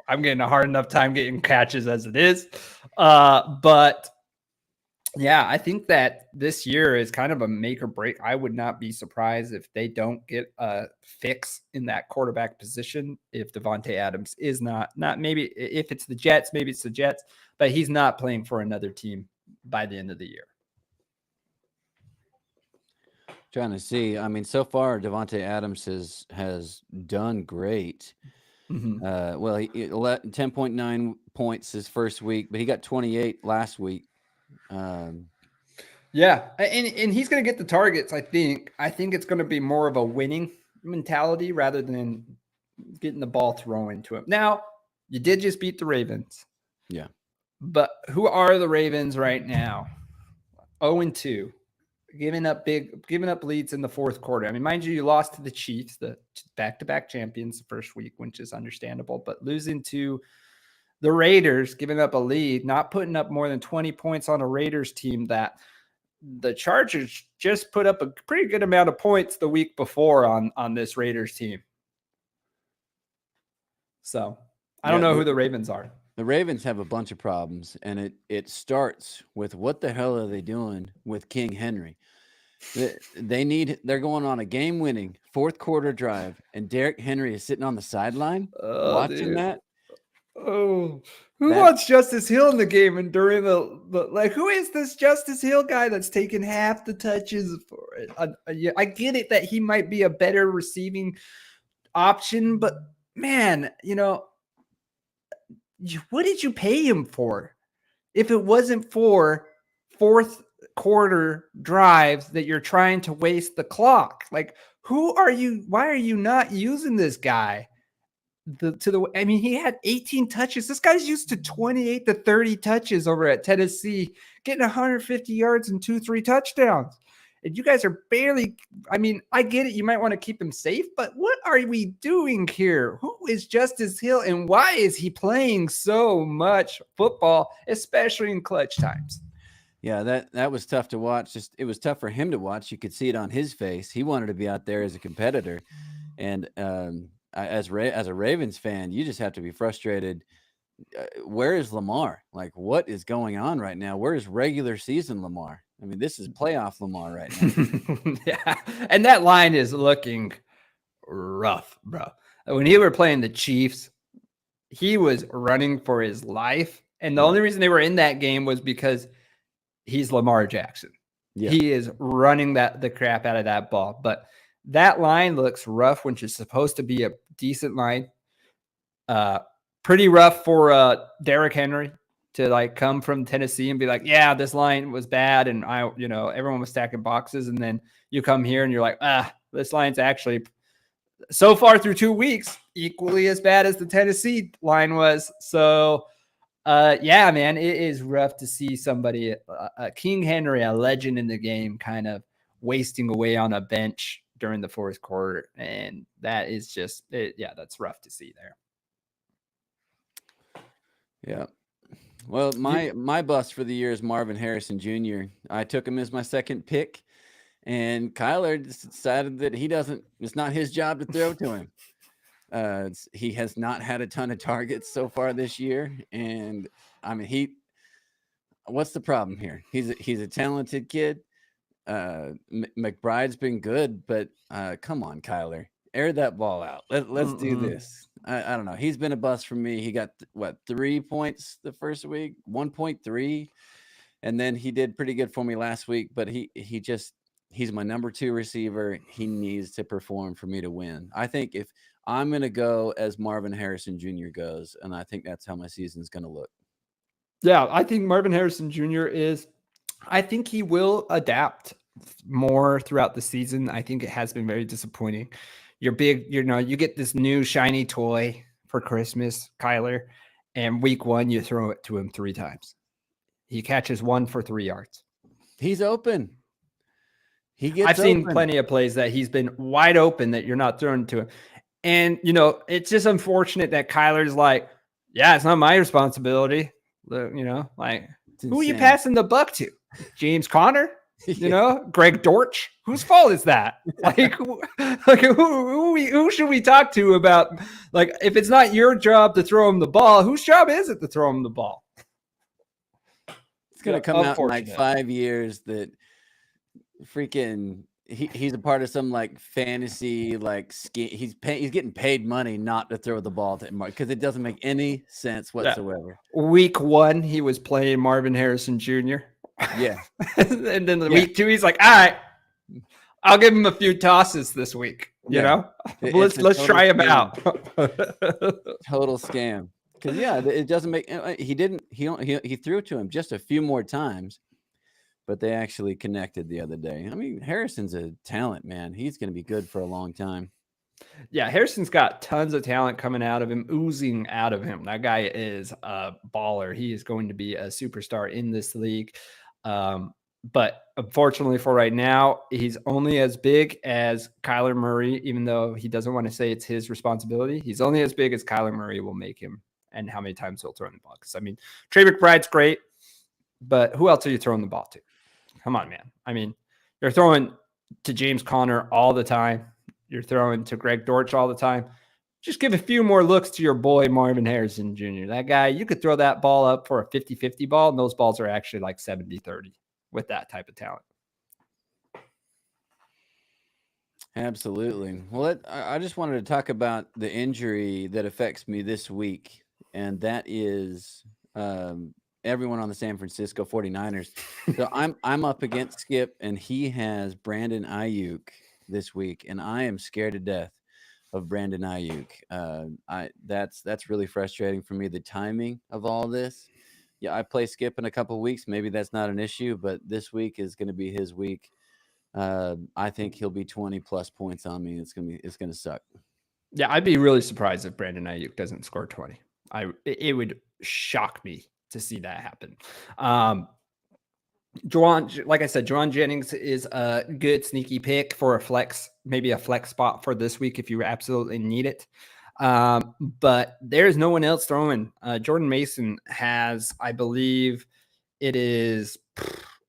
I'm getting a hard enough time getting catches as it is. But yeah, I think that this year is kind of a make or break. I would not be surprised if they don't get a fix in that quarterback position. If Davante Adams is not maybe if it's the Jets, maybe it's the Jets, but he's not playing for another team by the end of the year. Trying to see. I mean, so far Davante Adams has done great. Mm-hmm. He 10.9 points his first week, but he got 28 last week. Yeah, and he's going to get the targets. I think it's going to be more of a winning mentality rather than getting the ball thrown into him. Now, you did just beat the Ravens. Yeah, but who are the Ravens right now? 0-2. Giving up leads in the fourth quarter. I mean, mind you lost to the Chiefs, the back-to-back champions, the first week, which is understandable. But losing to the Raiders, giving up a lead, not putting up more than 20 points on a Raiders team that the Chargers just put up a pretty good amount of points the week before on this Raiders team. So I don't know who the Ravens are. The Ravens have a bunch of problems, and it starts with what the hell are they doing with King Henry? They're going on a game-winning fourth quarter drive, and Derrick Henry is sitting on the sideline watching that. Oh, who wants Justice Hill in the game and during the who is this Justice Hill guy that's taking half the touches for it? I get it that he might be a better receiving option, but man, what did you pay him for? If it wasn't for fourth quarter drives that you're trying to waste the clock, like who are you? Why are you not using this guy? He had 18 touches. This guy's used to 28 to 30 touches over at Tennessee, getting 150 yards and 2-3 touchdowns. And you guys are barely, I get it. You might want to keep him safe, but what are we doing here? Who is Justice Hill and why is he playing so much football, especially in clutch times? Yeah, that was tough to watch. It was tough for him to watch. You could see it on his face. He wanted to be out there as a competitor. And, as a Ravens fan, you just have to be frustrated. Where is Lamar? Like, what is going on right now? Where is regular season Lamar? I mean, this is playoff Lamar right now. Yeah, and that line is looking rough, bro. When he were playing the Chiefs, he was running for his life, and the only reason they were in that game was because he's Lamar Jackson. Yeah. He is running the crap out of that ball, but that line looks rough, which is supposed to be a decent line. Pretty rough for Derrick Henry to like come from Tennessee and be like, yeah, this line was bad. And everyone was stacking boxes. And then you come here and you're like, this line's actually so far through 2 weeks, equally as bad as the Tennessee line was. So, yeah, man, it is rough to see somebody, King Henry, a legend in the game, kind of wasting away on a bench during the fourth quarter. And that is just, that's rough to see there. Yeah. Well, my bust for the year is Marvin Harrison Jr. I took him as my second pick, and Kyler decided that it's not his job to throw to him. He has not had a ton of targets so far this year. And I mean, what's the problem here? He's a talented kid. McBride's been good, but come on, Kyler, air that ball out. Let's do this. I don't know. He's been a bust for me. He got 3 points the first week, 1.3, and then he did pretty good for me last week. But he's my number 2 receiver. He needs to perform for me to win. I think if I'm going to go as Marvin Harrison Jr. goes, and I think that's how my season's going to look. Yeah, I think Marvin Harrison Jr. I think he will adapt more throughout the season. I think it has been very disappointing. You're big, you get this new shiny toy for Christmas, Kyler, and week 1, you throw it to him 3 times. He catches 1 for 3 yards. He's open. I've seen plenty of plays that he's been wide open that you're not throwing to him. And, it's just unfortunate that Kyler's like, yeah, it's not my responsibility. Like, who are you passing the buck to? James Conner? Greg Dortch? Whose fault is that? Like, who should we talk to about, like, if it's not your job to throw him the ball, whose job is it to throw him the ball? It's going to come out in like 5 years that freaking he's a part of some like fantasy like scheme. He's getting paid money not to throw the ball to him because it doesn't make any sense whatsoever. Yeah. Week 1, he was playing Marvin Harrison Jr. Yeah. And then week 2, he's like, all right, I'll give him a few tosses this week. Let's try him out. Total scam. Because it doesn't make. He threw it to him just a few more times, but they actually connected the other day. I mean, Harrison's a talent, man. He's going to be good for a long time. Yeah, Harrison's got tons of talent coming out of him, oozing out of him. That guy is a baller. He is going to be a superstar in this league. But unfortunately for right now, he's only as big as Kyler Murray, even though he doesn't want to say it's his responsibility. He's only as big as Kyler Murray will make him and how many times he'll throw in the ball. Because, I mean, Trey McBride's great, but who else are you throwing the ball to? Come on, man. I mean, you're throwing to James Conner all the time. You're throwing to Greg Dortch all the time. Just give a few more looks to your boy, Marvin Harrison Jr. That guy, you could throw that ball up for a 50-50 ball, and those balls are actually like 70-30 with that type of talent. Absolutely. Well, I just wanted to talk about the injury that affects me this week, and that is everyone on the San Francisco 49ers. So I'm up against Skip, and he has Brandon Ayuk this week, and I am scared to death of Brandon Ayuk. That's really frustrating for me, the timing of all this. Yeah, I play Skip in a couple of weeks. Maybe that's not an issue, but this week is going to be his week. I think he'll be 20 plus points on me. It's going to suck. Yeah, I'd be really surprised if Brandon Ayuk doesn't score 20. It would shock me to see that happen. Like I said, Jauan Jennings is a good sneaky pick for a flex, maybe a flex spot for this week if you absolutely need it. But there's no one else throwing. Jordan Mason has, I believe it is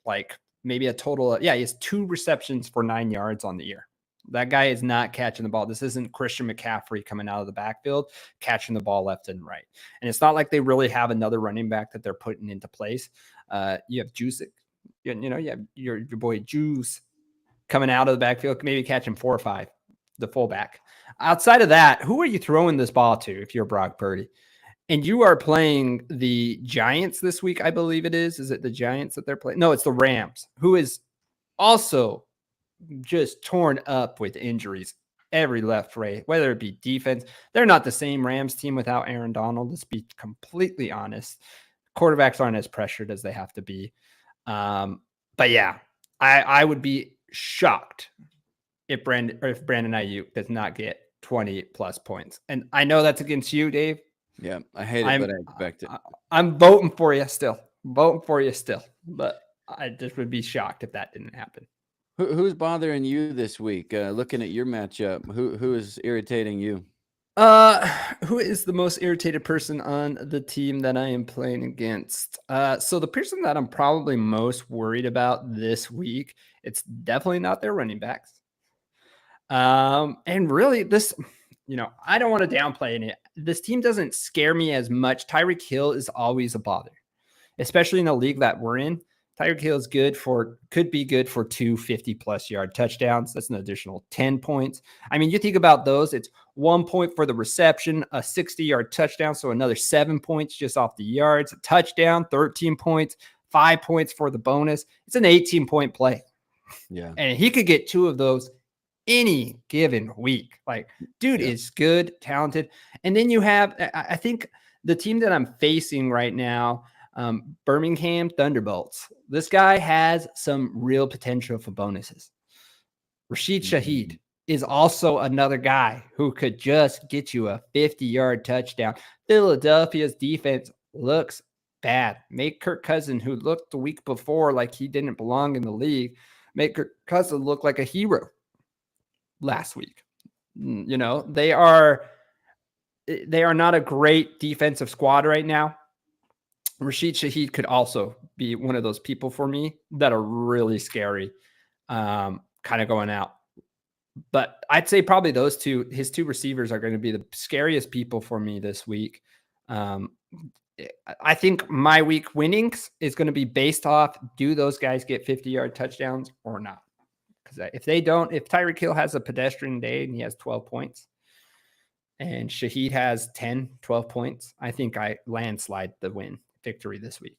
like maybe a total of, he has 2 receptions for 9 yards on the year. That guy is not catching the ball. This isn't Christian McCaffrey coming out of the backfield, catching the ball left and right. And it's not like they really have another running back that they're putting into place. You have Juice, you have your boy Juice coming out of the backfield, maybe catching 4 or 5, the fullback. Outside of that, who are you throwing this ball to if you're Brock Purdy? And you are playing the Giants this week, I believe it is. Is it the Giants that they're playing? No, it's the Rams, who is also just torn up with injuries every left, right, whether it be defense. They're not the same Rams team without Aaron Donald, let's be completely honest. quarterbacks aren't as pressured as they have to be. But yeah, I would be shocked if Brandon Ayuk does not get 20 plus points. And I know that's against you, Dave. Yeah, I hate it, but I expect it. I'm voting for you still. But I just would be shocked if that didn't happen. Who's bothering you this week? Looking at your matchup, who is irritating you? Who is the most irritated person on the team that I am playing against? So the person that I'm probably most worried about this week, it's definitely not their running backs. And really this, I don't want to downplay it. This team doesn't scare me as much. Tyreek Hill is always a bother, especially in the league that we're in. Tyreek Hill is could be good for 250 plus yard touchdowns. That's an additional 10 points. I mean, you think about those, it's 1 point for the reception, a 60-yard touchdown. So another 7 points just off the yards, a touchdown, 13 points, 5 points for the bonus. It's an 18-point play. Yeah. And he could get 2 of those any given week. Like, dude is good, talented. And then you have, I think the team that I'm facing right now, Birmingham Thunderbolts. This guy has some real potential for bonuses. Rashid Shaheed is also another guy who could just get you a 50-yard touchdown. Philadelphia's defense looks bad. Make Kirk Cousins, who looked the week before like he didn't belong in the league, make Kirk Cousins look like a hero last week. They are not a great defensive squad right now. Rashid Shaheed could also be one of those people for me that are really scary, kind of going out. But I'd say probably his 2 receivers are going to be the scariest people for me this week. I think my week winnings is going to be based off, do those guys get 50-yard touchdowns or not? Because if they don't, if Tyreek Hill has a pedestrian day and he has 12 points and Shaheed has 10, 12 points, I think I landslide the victory this week.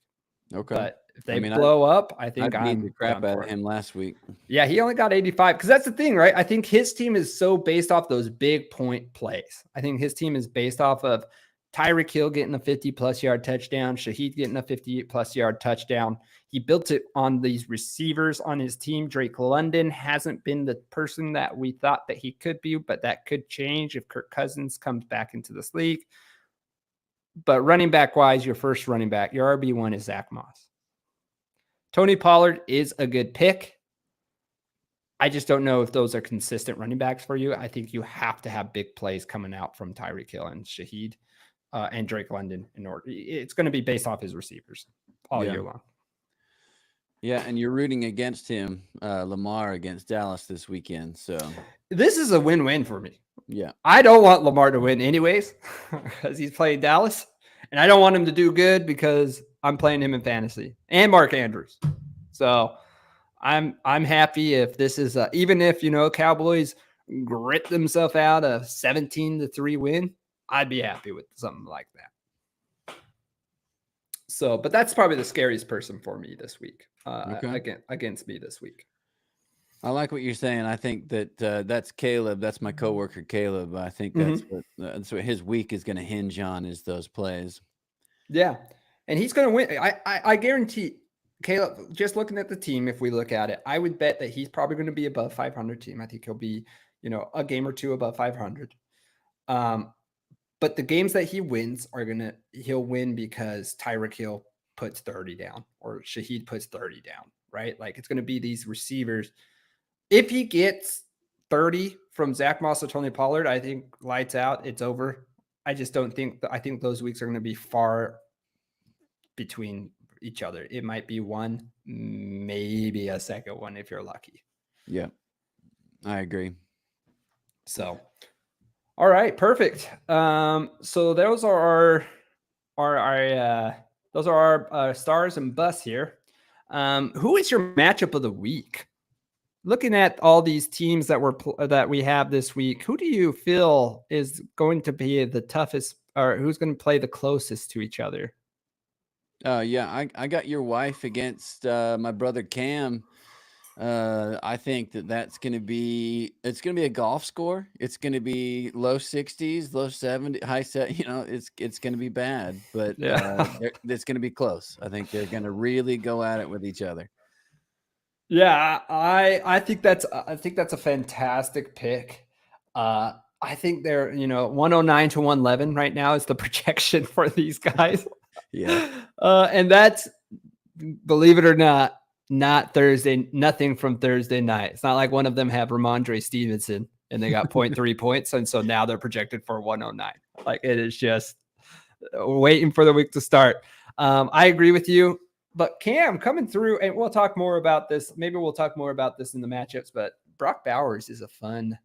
Okay. But if they blow up, I think I beat the crap out of him last week. Yeah, he only got 85 because that's the thing, right? I think his team is so based off those big point plays. I think his team is based off of Tyreek Hill getting a 50-plus yard touchdown, Shaheed getting a 50-plus yard touchdown. He built it on these receivers on his team. Drake London hasn't been the person that we thought that he could be, but that could change if Kirk Cousins comes back into this league. But running back wise, your first running back, your RB1 is Zach Moss. Tony Pollard is a good pick. I just don't know if those are consistent running backs for you. I think you have to have big plays coming out from Tyreek Hill and Shaheed and Drake London in order. It's going to be based off his receivers all year long. Yeah, and you're rooting against him, Lamar against Dallas this weekend. So this is a win-win for me. Yeah. I don't want Lamar to win anyways because he's playing Dallas. And I don't want him to do good because I'm playing him in fantasy and Mark Andrews. So I'm happy if this is even if, Cowboys grit themselves out a 17-3 win, I'd be happy with something like that. So, but that's probably the scariest person for me this week, against me this week. I like what you're saying. I think that that's Caleb. That's my coworker, Caleb. I think that's what his week is going to hinge on, is those plays. Yeah. And he's going to win. I guarantee Caleb, just looking at the team, if we look at it, I would bet that he's probably going to be above 500 team. I think he'll be, a game or 2 above 500. But the games that he wins he'll win because Tyreek Hill puts 30 down or Shaheed puts 30 down, right? Like it's going to be these receivers. If he gets 30 from Zach Moss or Tony Pollard, I think lights out, it's over. I just don't think I think those weeks are going to be far between each other. It might be one, maybe a second one if you're lucky. Yeah, I agree. So, all right, perfect. So those are our stars and busts here. Who is your matchup of the week? Looking at all these teams that we have this week, who do you feel is going to be the toughest, or who's going to play the closest to each other? Yeah, I got your wife against my brother Cam. I think that's going to be a golf score. It's going to be low 60s, low 70, high set. It's going to be bad, but it's going to be close. I think they're going to really go at it with each other. Yeah, I think that's a fantastic pick. I think they're 109 to 111 right now is the projection for these guys. Yeah. And that's, believe it or not Thursday, nothing from Thursday night. It's not like one of them have Ramondre Stevenson and they got 0.3 points. And so now they're projected for 109. Like, it is just waiting for the week to start. I agree with you, but Cam coming through, and we'll talk more about this. Maybe we'll talk more about this in the matchups, but Brock Bowers is a fun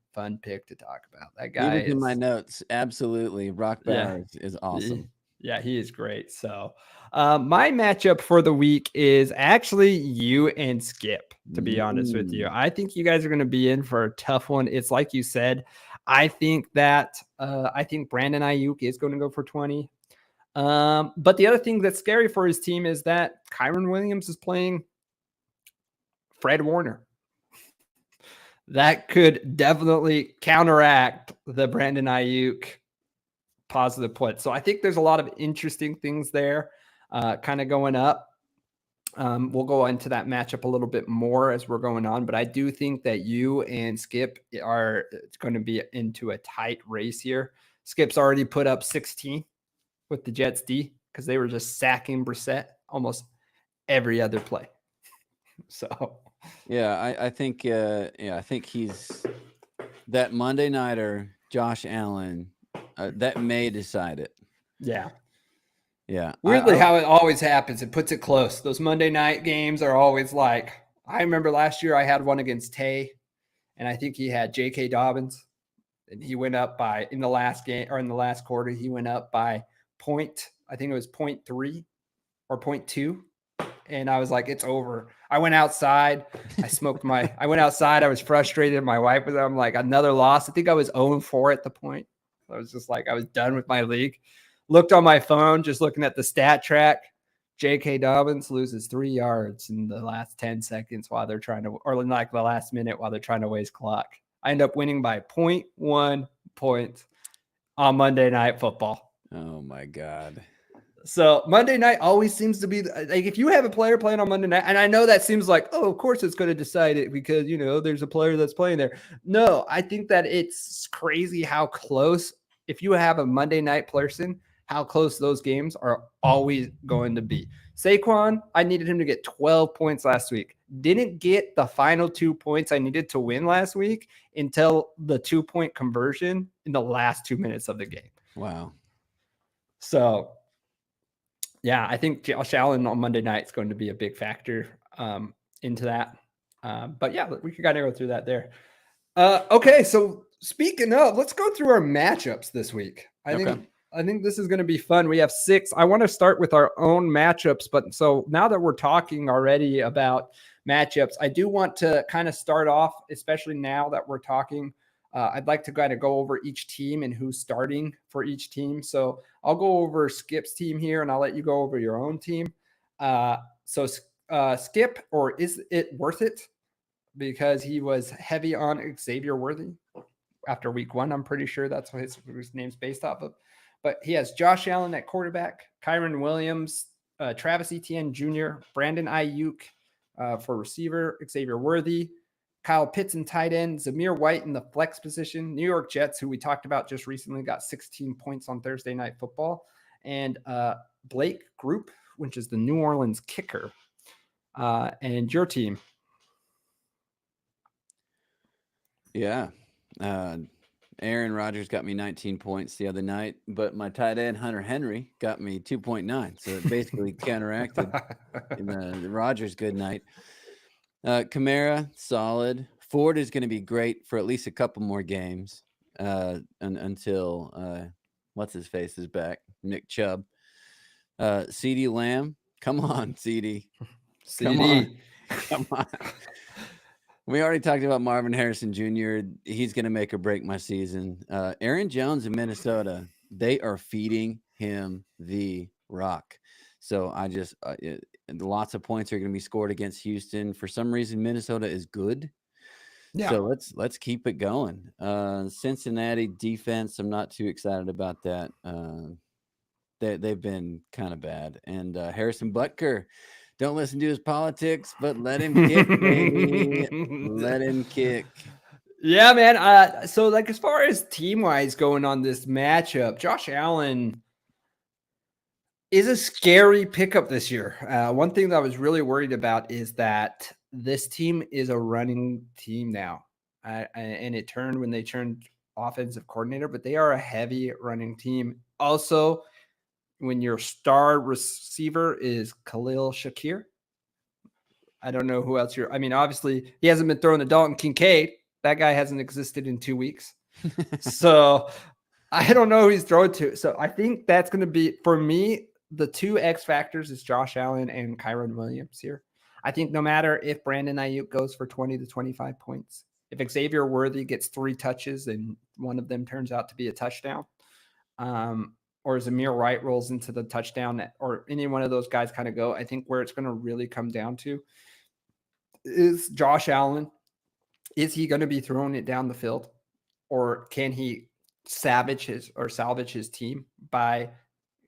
pick to talk about. That guy is in my notes. Absolutely. Brock Bowers is awesome. Yeah, he is great. So my matchup for the week is actually you and Skip, to be honest with you. I think you guys are going to be in for a tough one. It's like you said. I think Brandon Ayuk is going to go for 20. But the other thing that's scary for his team is that Kyren Williams is playing Fred Warner. That could definitely counteract the Brandon Ayuk positive point. So I think there's a lot of interesting things there kind of going up. We'll go into that matchup a little bit more as we're going on, but I do think that you and Skip are going to be into a tight race here. Skip's already put up 16 with the Jets D because they were just sacking Brissett almost every other play. So yeah, I think he's that Monday nighter, Josh Allen, that may decide it. Yeah. Weirdly, how it always happens. It puts it close. Those Monday night games are always like, I remember last year I had one against Tay, and I think he had J.K. Dobbins, and he went up by, in the last game or in the last quarter, he went up by I think it was 0.3 or 0.2. And I was like, it's over. I went outside. I went outside. I was frustrated. My wife was, I'm like, another loss. I think I was 0-4 at the point. I was just like, I was done with my league. Looked on my phone, just looking at the stat track. J.K. Dobbins loses 3 yards in the last 10 seconds while they're trying to, or in like the last minute while they're trying to waste clock. I end up winning by 0.1 points on Monday Night Football. Oh my God. So Monday night always seems to be like, if you have a player playing on Monday night, and I know that seems like, oh, of course it's going to decide it because, there's a player that's playing there. No, I think that it's crazy how close, if you have a Monday night person, how close those games are always going to be. Saquon, I needed him to get 12 points last week. Didn't get the final 2 points I needed to win last week until the 2-point conversion in the last 2 minutes of the game. Wow. So, yeah, I think Josh Allen on Monday night is going to be a big factor into that. But yeah, we can kind of go through that there. Okay, so speaking of, let's go through our matchups this week. I think this is going to be fun. We have 6. I want to start with our own matchups, but so now that we're talking already about matchups, I do want to kind of start off, especially now that we're talking. I'd like to kind of go over each team and who's starting for each team. So I'll go over Skip's team here, and I'll let you go over your own team. So Skip, or is it worth it? Because he was heavy on Xavier Worthy after week 1. I'm pretty sure that's what his name's based off of. But he has Josh Allen at quarterback, Kyren Williams, Travis Etienne Jr., Brandon Ayuk for receiver, Xavier Worthy, Kyle Pitts in tight end, Zamir White in the flex position, New York Jets, who we talked about just recently, got 16 points on Thursday Night Football, and Blake Group, which is the New Orleans kicker. And your team. Yeah. Aaron Rodgers got me 19 points the other night, but my tight end, Hunter Henry, got me 2.9. So it basically counteracted in the Rodgers good night. Kamara, solid. Ford is going to be great for at least a couple more games until what's his face is back, Nick Chubb. CeeDee Lamb, come on, CeeDee. Come on. We already talked about Marvin Harrison Jr. He's going to make or break my season. Aaron Jones in Minnesota, they are feeding him the rock. So I just lots of points are going to be scored against Houston. For some reason, Minnesota is good. Yeah. So let's keep it going. Cincinnati defense, I'm not too excited about that. They've been kind of bad. And Harrison Butker, don't listen to his politics, but let him kick, baby. Let him kick. Yeah, man. So like as far as team-wise going on this matchup, Josh Allen is a scary pickup this year. One thing that I was really worried about is that this team is a running team now. And it turned when they turned offensive coordinator, but they are a heavy running team. Also, when your star receiver is Khalil Shakir, I don't know who else obviously he hasn't been throwing to Dalton Kincaid. That guy hasn't existed in 2 weeks. So I don't know who he's throwing to. So I think that's going to be, for me, the two X factors is Josh Allen and Kyren Williams here. I think no matter if Brandon Ayuk goes for 20 to 25 points, if Xavier Worthy gets 3 touches and one of them turns out to be a touchdown, or Zamir White rolls into the touchdown, or any one of those guys kind of go, I think where it's going to really come down to is Josh Allen. Is he going to be throwing it down the field, or can he salvage his team by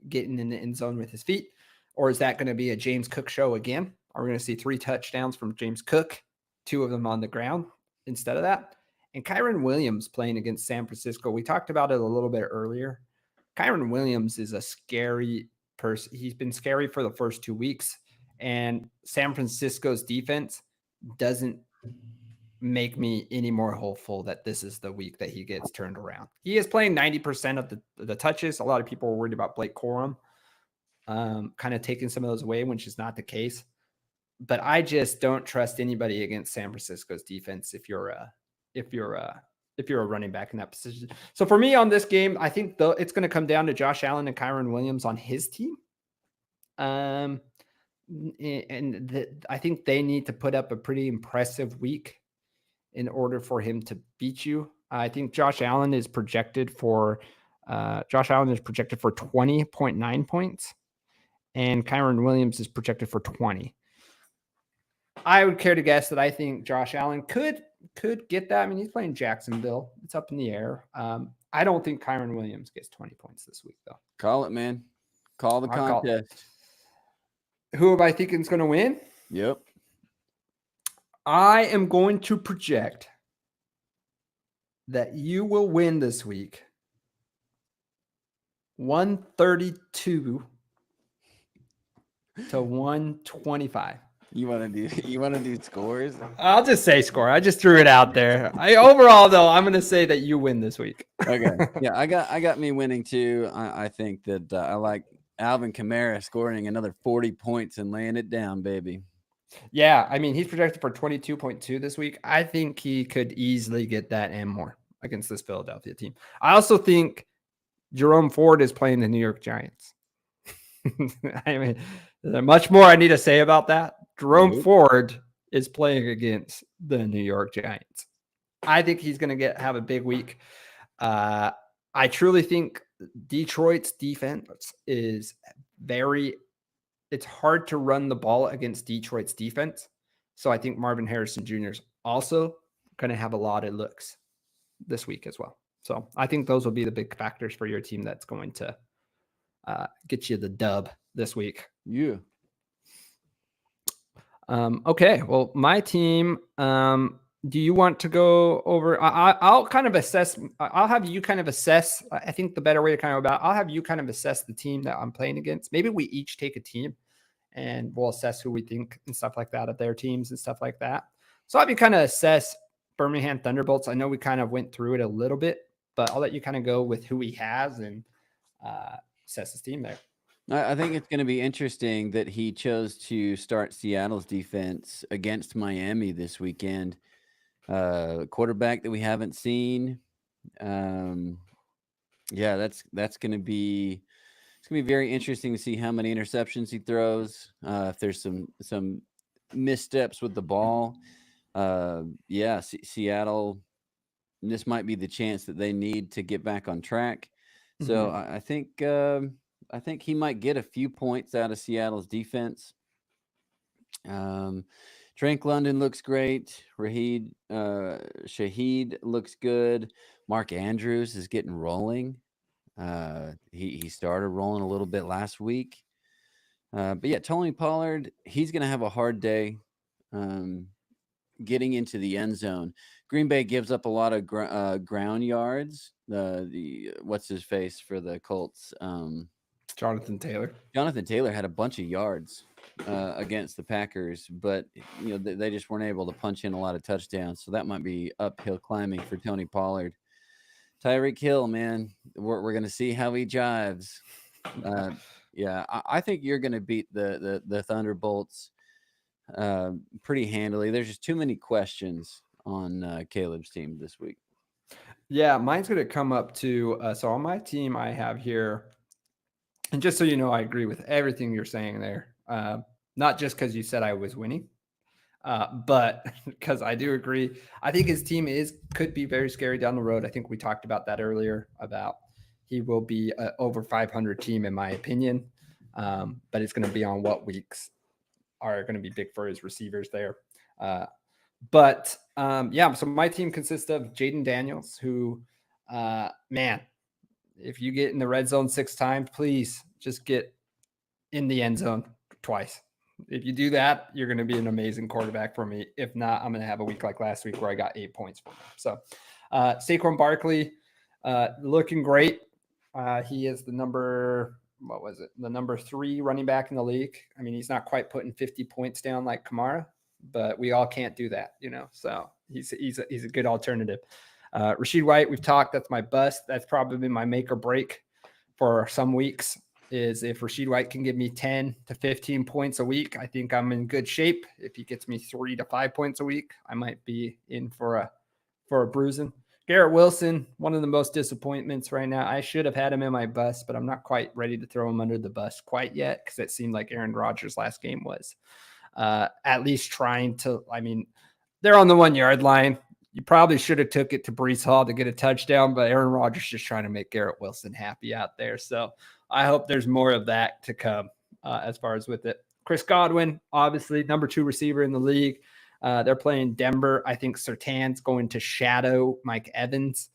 getting in the end zone with his feet? Or is that going to be a James Cook show again? Are we going to see 3 touchdowns from James Cook, 2 of them on the ground instead of that? And Kyren Williams playing against San Francisco, we talked about it a little bit earlier. Kyren Williams is a scary person. He's been scary for the first 2 weeks, and San Francisco's defense doesn't make me any more hopeful that this is the week that he gets turned around. He is playing 90% of the touches. A lot of people are worried about Blake Corum kind of taking some of those away, which is not the case. But I just don't trust anybody against San Francisco's defense if you're a running back in that position. So for me on this game, I think it's going to come down to Josh Allen and Kyren Williams on his team. I think they need to put up a pretty impressive week in order for him to beat you. I think Josh Allen is projected for 20.9 points, and Kyren Williams is projected for 20. I would care to guess that I think Josh Allen could get that. I mean, he's playing Jacksonville. It's up in the air. I don't think Kyren Williams gets 20 points this week, though. Call it, man. Call the contest. Who am I thinking is going to win? Yep. I am going to project that you will win this week 132 to 125. You want to do scores? I'll just say score. I just threw it out there. Overall though, I'm going to say that you win this week. Okay. Yeah, I got me winning too. I think that I like Alvin Kamara scoring another 40 points and laying it down, baby. Yeah, I mean, he's projected for 22.2 this week. I think he could easily get that and more against this Philadelphia team. I also think Jerome Ford is playing the New York Giants. I mean, there's much more I need to say about that. Jerome Ford is playing against the New York Giants. I think he's going to have a big week. I truly think Detroit's defense is it's hard to run the ball against Detroit's defense. So I think Marvin Harrison Jr. is also going to have a lot of looks this week as well. So I think those will be the big factors for your team that's going to get you the dub this week. Yeah. Okay. Well, my team, do you want to go over? I'll kind of assess. I'll have you kind of assess. I think the better way to kind of I'll have you kind of assess the team that I'm playing against. Maybe we each take a team and we'll assess who we think and stuff like that of their teams and stuff like that. So I'll be kind of assess Birmingham Thunderbolts. I know we kind of went through it a little bit, but I'll let you kind of go with who he has and assess his team there. I think it's going to be interesting that he chose to start Seattle's defense against Miami this weekend. Quarterback that we haven't seen. Yeah, that's going to be very interesting to see how many interceptions he throws. If there's some missteps with the ball. Seattle, this might be the chance that they need to get back on track. So I think he might get a few points out of Seattle's defense. Drake London looks great. Shaheed looks good. Mark Andrews is getting rolling. He started rolling a little bit last week. But yeah, Tony Pollard, he's going to have a hard day getting into the end zone. Green Bay gives up a lot of ground yards. The what's his face for the Colts? Jonathan Taylor. Jonathan Taylor had a bunch of yards against the Packers, but they just weren't able to punch in a lot of touchdowns. So that might be uphill climbing for Tony Pollard. Tyreek Hill, man, we're going to see how he jives. Yeah, I think you're going to beat the Thunderbolts pretty handily. There's just too many questions on Caleb's team this week. Yeah, mine's going to come up to so on my team I have here, and just so you know, I agree with everything you're saying there. Not just because you said I was winning, but because I do agree. I think his team could be very scary down the road. I think we talked about that earlier, about he will be an over 500 team in my opinion, but it's going to be on what weeks are going to be big for his receivers there. Yeah, so my team consists of Jaden Daniels, who, man, if you get in the red zone 6 times, please just get in the end zone twice. If you do that, you're going to be an amazing quarterback for me. If not, I'm going to have a week like last week where I got 8 points for him. So Saquon Barkley, looking great. He is the number 3 running back in the league. I mean, he's not quite putting 50 points down like Kamara, but we all can't do that, so he's a good alternative. Rachaad White, we've talked, that's my bust. That's probably my make or break for some weeks, is if Rachaad White can give me 10 to 15 points a week, I think I'm in good shape. If he gets me 3 to 5 points a week, I might be in for a bruising. Garrett Wilson, one of the most disappointments right now. I should have had him in my bus, but I'm not quite ready to throw him under the bus quite yet, because it seemed like Aaron Rodgers' last game was at least trying to, I mean, they're on the 1 yard line. You probably should have took it to Breece Hall to get a touchdown, but Aaron Rodgers just trying to make Garrett Wilson happy out there. So I hope there's more of that to come as far as with it. Chris Godwin, obviously number 2 receiver in the league. They're playing Denver. I think Surtain's going to shadow Mike Evans.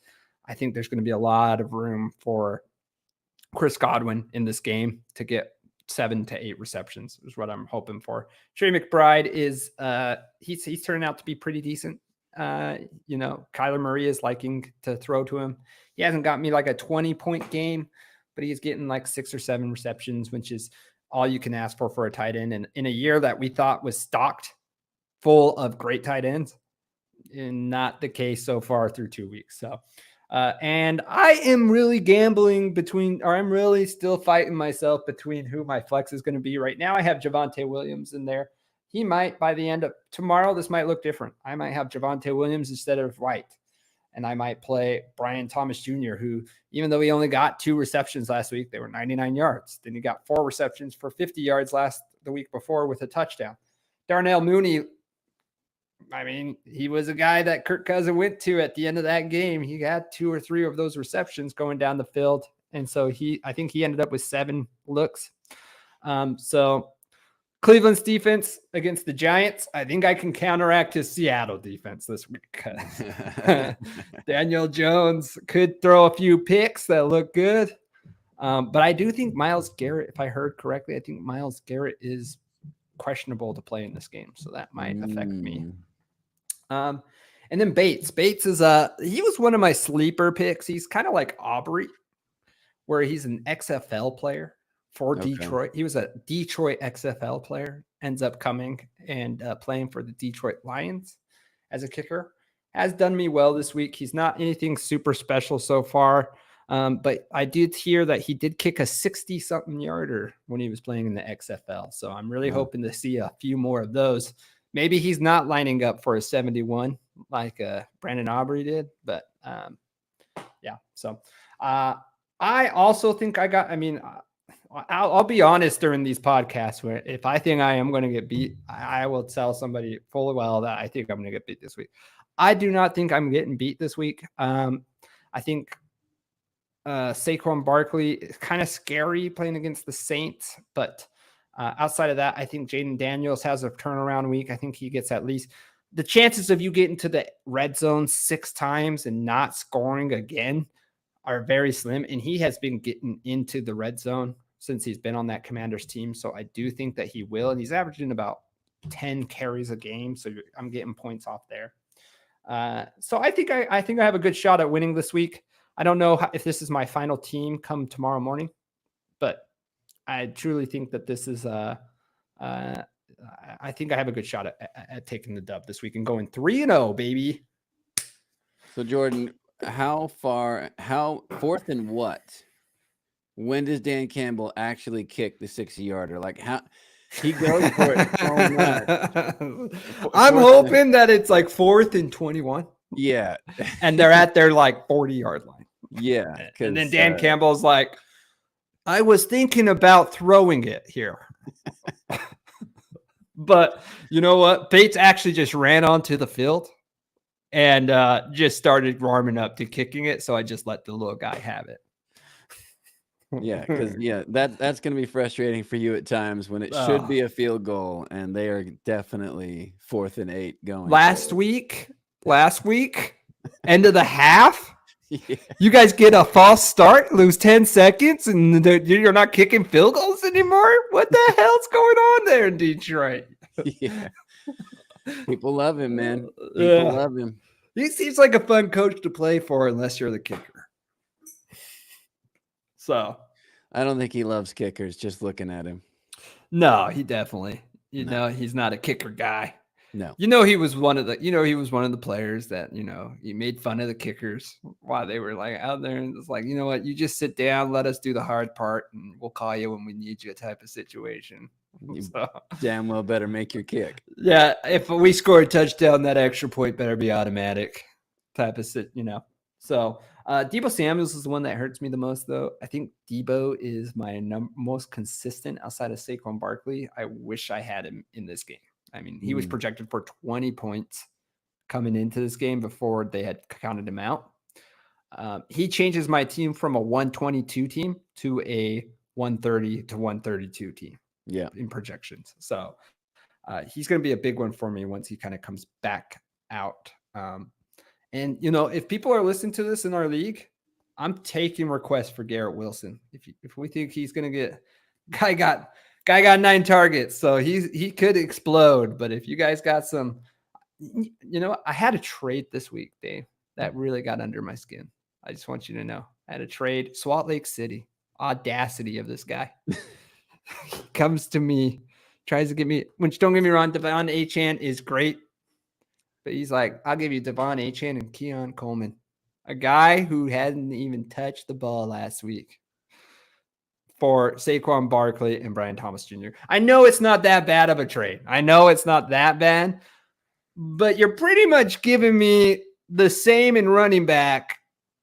I think there's going to be a lot of room for Chris Godwin in this game to get 7 to 8 receptions is what I'm hoping for. Trey McBride is he's turning out to be pretty decent. Kyler Murray is liking to throw to him. He hasn't got me like a 20-point game, but he's getting like 6 or 7 receptions, which is all you can ask for a tight end. And in a year that we thought was stocked full of great tight ends, and not the case so far through 2 weeks. So and I am really I'm really still fighting myself between who my flex is going to be. Right now, I have Javonte Williams in there. He might, by the end of tomorrow, this might look different. I might have Javonte Williams instead of White. And I might play Brian Thomas Jr., who, even though he only got 2 receptions last week, they were 99 yards. Then he got 4 receptions for 50 yards the week before with a touchdown. Darnell Mooney, I mean, he was a guy that Kirk Cousins went to at the end of that game. He had 2 or 3 of those receptions going down the field. And so I think he ended up with 7 looks. So Cleveland's defense against the Giants, I think I can counteract his Seattle defense this week, because Daniel Jones could throw a few picks that look good. But I do think Myles Garrett, if I heard correctly, I think Myles Garrett is questionable to play in this game. So that might affect me. And then Bates. Bates is he was one of my sleeper picks. He's kind of like Aubrey, where he's an XFL player for Detroit. He was a Detroit XFL player, ends up coming and playing for the Detroit Lions as a kicker. Has done me well this week. He's not anything super special so far, but I did hear that he did kick a 60-something yarder when he was playing in the XFL. So I'm really hoping to see a few more of those. Maybe he's not lining up for a 71 like Brandon Aubrey did, but yeah. So I also think I'll be honest during these podcasts, where if I think I am going to get beat, I will tell somebody full well that I think I'm going to get beat this week. I do not think I'm getting beat this week. I think Saquon Barkley is kind of scary playing against the Saints, but Outside of that, I think Jaden Daniels has a turnaround week. I think he gets at least the chances of you getting to the red zone 6 times and not scoring again are very slim. And he has been getting into the red zone since he's been on that Commanders team. So I do think that he will. And he's averaging about 10 carries a game. So I'm getting points off there. So I think I have a good shot at winning this week. I don't know if this is my final team come tomorrow morning, but I truly think that this is I think I have a good shot at taking the dub this week and going 3-0, baby. So Jordan, how 4th and what? When does Dan Campbell actually kick the 60-yarder? Like how he goes for it so much. I'm hoping that it's like 4th and 21. Yeah. And they're at their like 40-yard line. Yeah. And then Dan Campbell's like, I was thinking about throwing it here. But you know what? Bates actually just ran onto the field and just started warming up to kicking it. So I just let the little guy have it. Yeah, because that's going to be frustrating for you at times when it should be a field goal, and they are definitely 4th and 8 going. Last week, end of the half, Yeah. you guys get a false start, lose 10 seconds, and you're not kicking field goals anymore? What the hell's going on there in Detroit? Yeah. People love him, man. People love him. He seems like a fun coach to play for unless you're the kicker. So I don't think he loves kickers just looking at him. No, he definitely, he's not a kicker guy. No. He was one of the players that, he made fun of the kickers while they were like out there. And it's like, you know what, you just sit down, let us do the hard part, and we'll call you when we need you type of situation. You damn well better make your kick. Yeah. If we score a touchdown, that extra point better be automatic type of So Deebo Samuels is the one that hurts me the most, though. I think Deebo is my most consistent outside of Saquon Barkley. I wish I had him in this game. I mean, he was projected for 20 points coming into this game before they had counted him out. He changes my team from a 122 team to a 130 to 132 team. Yeah, in projections. So he's going to be a big one for me once he kind of comes back out. And if people are listening to this in our league, I'm taking requests for Garrett Wilson. If we think he's going to get, guy got 9 targets, so he could explode. But if you guys got some, I had a trade this week, Dave, that really got under my skin. I just want you to know, I had a trade. Salt Lake City, audacity of this guy. He comes to me, tries to get me, which don't get me wrong, Devon Achane is great. But he's like, I'll give you Devon Achane and Keon Coleman, a guy who hadn't even touched the ball last week, for Saquon Barkley and Brian Thomas Jr. I know it's not that bad of a trade. I know it's not that bad, but you're pretty much giving me the same in running back.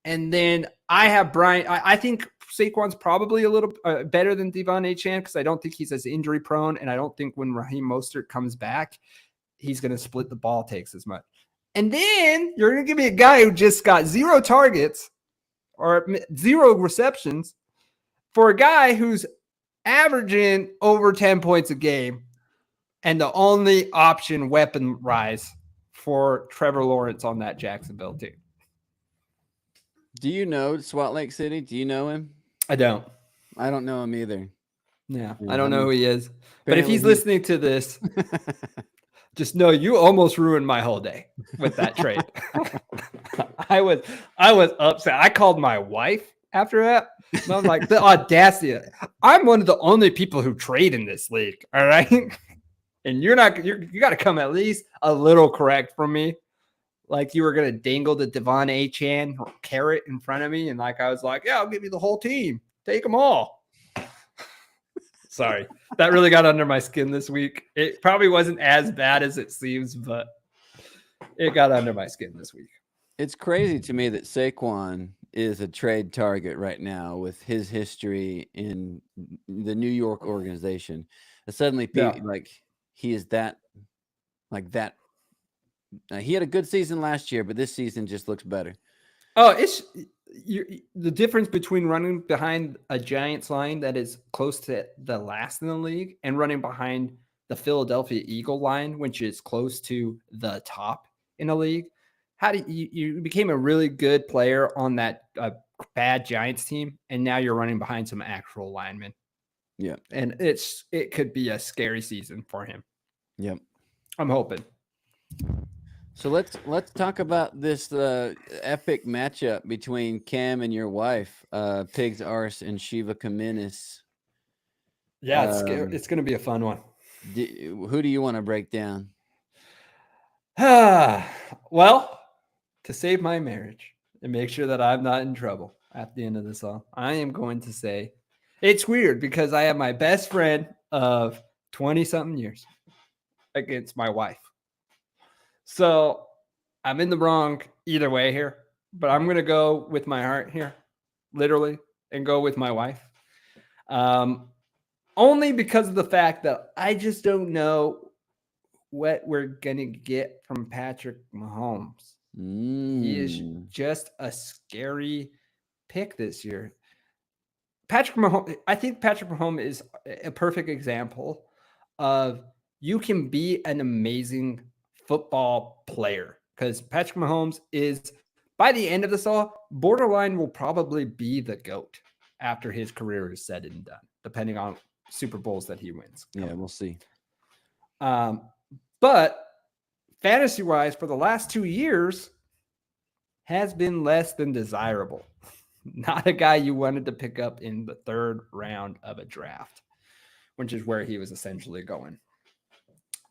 And then I have Brian. I think Saquon's probably a little better than Devon Achane because I don't think he's as injury prone. And I don't think when Raheem Mostert comes back, he's going to split the ball takes as much. And then you're going to give me a guy who just got 0 targets or 0 receptions for a guy who's averaging over 10 points a game and the only option weapon rise for Trevor Lawrence on that Jacksonville team. Do you know Salt Lake City? Do you know him? I don't. I don't know him either. Yeah, I don't know who he is. But if he's listening to this, just know you almost ruined my whole day with that trade. I was upset. I called my wife after that. And I was like, the audacity. I'm one of the only people who trade in this league. All right. And you got to come at least a little correct from me. Like you were going to dangle the Devon Achane carrot in front of me. And like, I was like, yeah, I'll give you the whole team. Take them all. Sorry. That really got under my skin this week. It probably wasn't as bad as it seems, but it got under my skin this week. It's crazy to me that Saquon is a trade target right now with his history in the New York organization. Suddenly, like he is that, like that. He had a good season last year, but this season just looks better. Oh, the difference between running behind a Giants line that is close to the last in the league and running behind the Philadelphia Eagle line, which is close to the top in the league. How do you became a really good player on that bad Giants team, and now you're running behind some actual linemen. Yeah, and it could be a scary season for him. Yep. I'm hoping. So let's talk about this epic matchup between Cam and your wife, Pigs Arse and Shiva Kaminis. Yeah, it's going to be a fun one. Who do you want to break down? Well, to save my marriage and make sure that I'm not in trouble at the end of this all, I am going to say it's weird because I have my best friend of 20-something years against my wife. So I'm in the wrong either way here, but I'm going to go with my heart here, literally, and go with my wife. Only because of the fact that I just don't know what we're going to get from Patrick Mahomes. He is just a scary pick this year. Patrick Mahomes, I think Patrick Mahomes is a perfect example of you can be an amazing football player because Patrick Mahomes is, by the end of this all, borderline will probably be the GOAT after his career is said and done, depending on Super Bowls that he wins. Yeah, we'll see. But fantasy-wise, for the last 2 years, has been less than desirable. Not a guy you wanted to pick up in the 3rd round of a draft, which is where he was essentially going.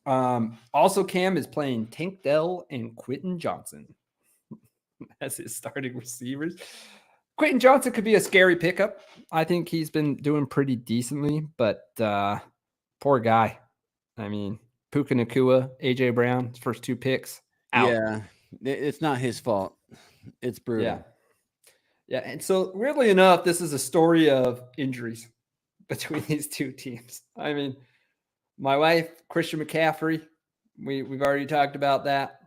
Also, Cam is playing Tank Dell and Quentin Johnson as his starting receivers. Quentin Johnson could be a scary pickup. I think he's been doing pretty decently, but poor guy. I mean, Puka Nacua, AJ Brown, his first 2 picks. Out. Yeah, it's not his fault. It's brutal. Yeah. And so, weirdly enough, this is a story of injuries between these 2 teams. I mean, my wife, Christian McCaffrey, we've already talked about that.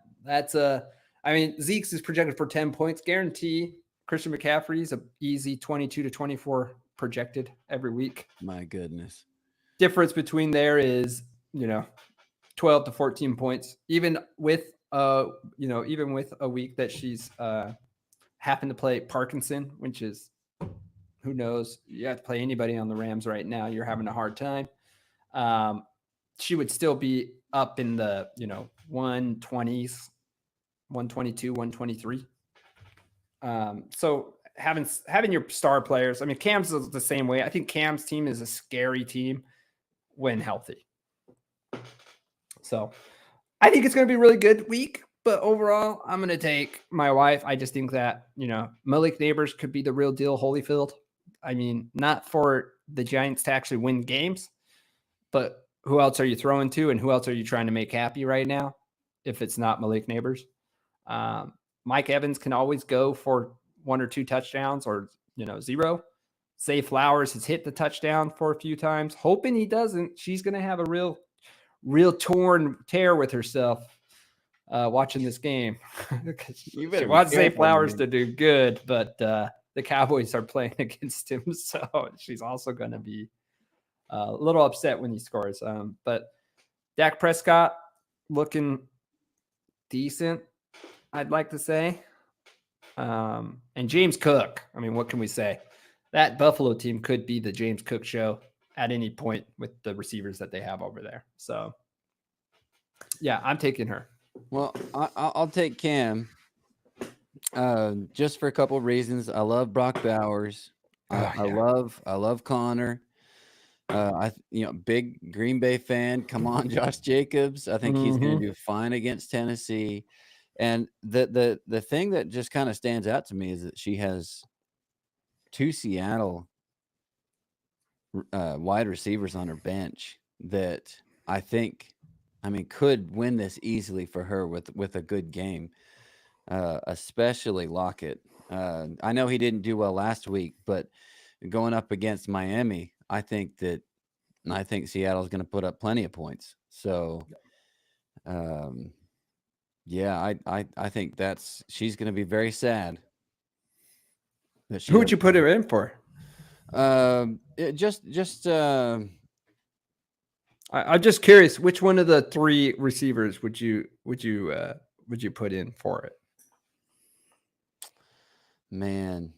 Zeke's is projected for 10 points. Guarantee Christian McCaffrey's an easy 22 to 24 projected every week. My goodness. Difference between there is, 12 to 14 points, even with a week that she's happened to play Parkinson, which is, who knows? You have to play anybody on the Rams right now, you're having a hard time. She would still be up in the 120s, 122, 123. So having your star players, I mean, Cam's is the same way. I think Cam's team is a scary team when healthy. So I think it's going to be a really good week, but overall, I'm going to take my wife. I just think that, Malik Neighbors could be the real deal Holyfield. I mean, not for the Giants to actually win games, but who else are you throwing to and who else are you trying to make happy right now if it's not Malik Neighbors? Mike Evans can always go for 1 or 2 touchdowns or, 0. Zay Flowers has hit the touchdown for a few times. Hoping he doesn't. She's going to have a real torn tear with herself watching this game. She wants Zay Flowers to do good, but the Cowboys are playing against him, so she's also going to be a little upset when he scores. But Dak Prescott looking decent, I'd like to say. And James Cook, I mean, what can we say? That Buffalo team could be the James Cook show at any point with the receivers that they have over there. So, yeah, I'm taking her. Well, I'll take Cam just for a couple of reasons. I love Brock Bowers. I love Connor. Big Green Bay fan. Come on, Josh Jacobs. I think he's going to do fine against Tennessee. And the thing that just kind of stands out to me is that she has 2 Seattle wide receivers on her bench that I think, could win this easily for her with a good game, especially Lockett. I know he didn't do well last week, but going up against Miami, I think Seattle's going to put up plenty of points. So, I think she's going to be very sad. that she Who would you doesn't put her in for? I'm just curious, which one of the three receivers would you put in for it? Man,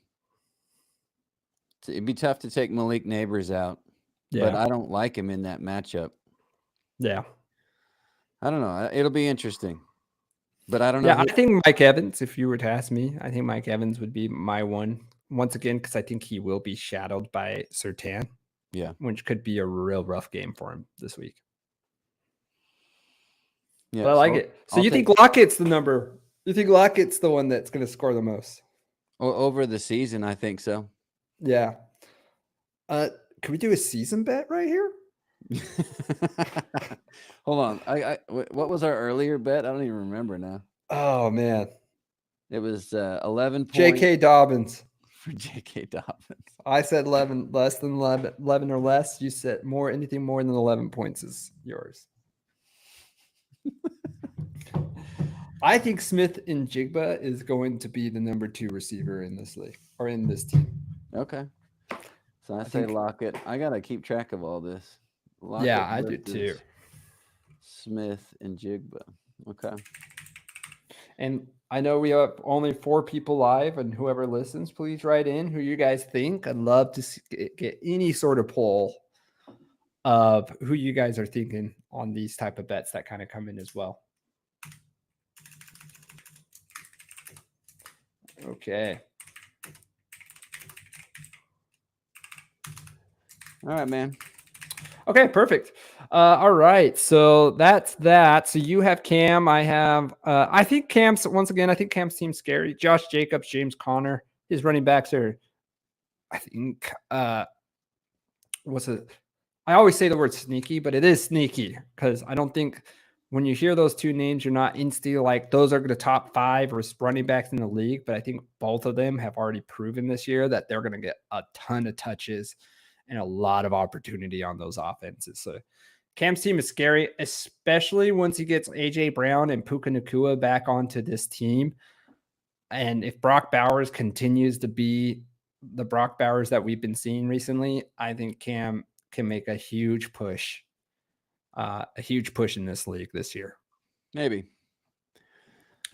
it'd be tough to take Malik Neighbors out, Yeah. but I don't like him in that matchup. Yeah. I don't know. It'll be interesting, but I don't know. Yeah, I think Mike Evans, if you were to ask me, I think Mike Evans would be my one once again, because I think he will be shadowed by Surtain. Yeah. Which could be a real rough game for him this week. Yeah, but I like it. So you think Lockett's the number? You think Lockett's the one that's going to score the most? Over the season, I think so. Yeah. Can we do a season bet right here? Hold on. What was our earlier bet? I don't even remember now. Oh man, it was 11 points. J.K. Dobbins. For J.K. Dobbins. I said 11, less than 11 or less. You said more. Anything more than 11 points is yours. I think Smith and Jigba is going to be the number 2 receiver in this league or in this team. Okay. So I say Lockett. I got to keep track of all this. Lockett yeah, I do too. Smith and Jigba. Okay. And I know we have only 4 people live, and whoever listens, please write in who you guys think. I'd love to get any sort of poll of who you guys are thinking on these type of bets that kind of come in as well. Okay. All right, man. Okay, perfect. All right, so that's that. So you have Cam. I have. I think Cam's once again. I think Cam seems scary. Josh Jacobs, James Conner. His running backs are. I think. What's it? I always say the word sneaky, but it is sneaky because I don't think when you hear those 2 names, you're not instantly like those are the top 5 running backs in the league. But I think both of them have already proven this year that they're going to get a ton of touches and a lot of opportunity on those offenses. So Cam's team is scary, especially once he gets AJ Brown and Puka Nacua back onto this team. And if Brock Bowers continues to be the Brock Bowers that we've been seeing recently, I think Cam can make a huge push in this league this year. Maybe.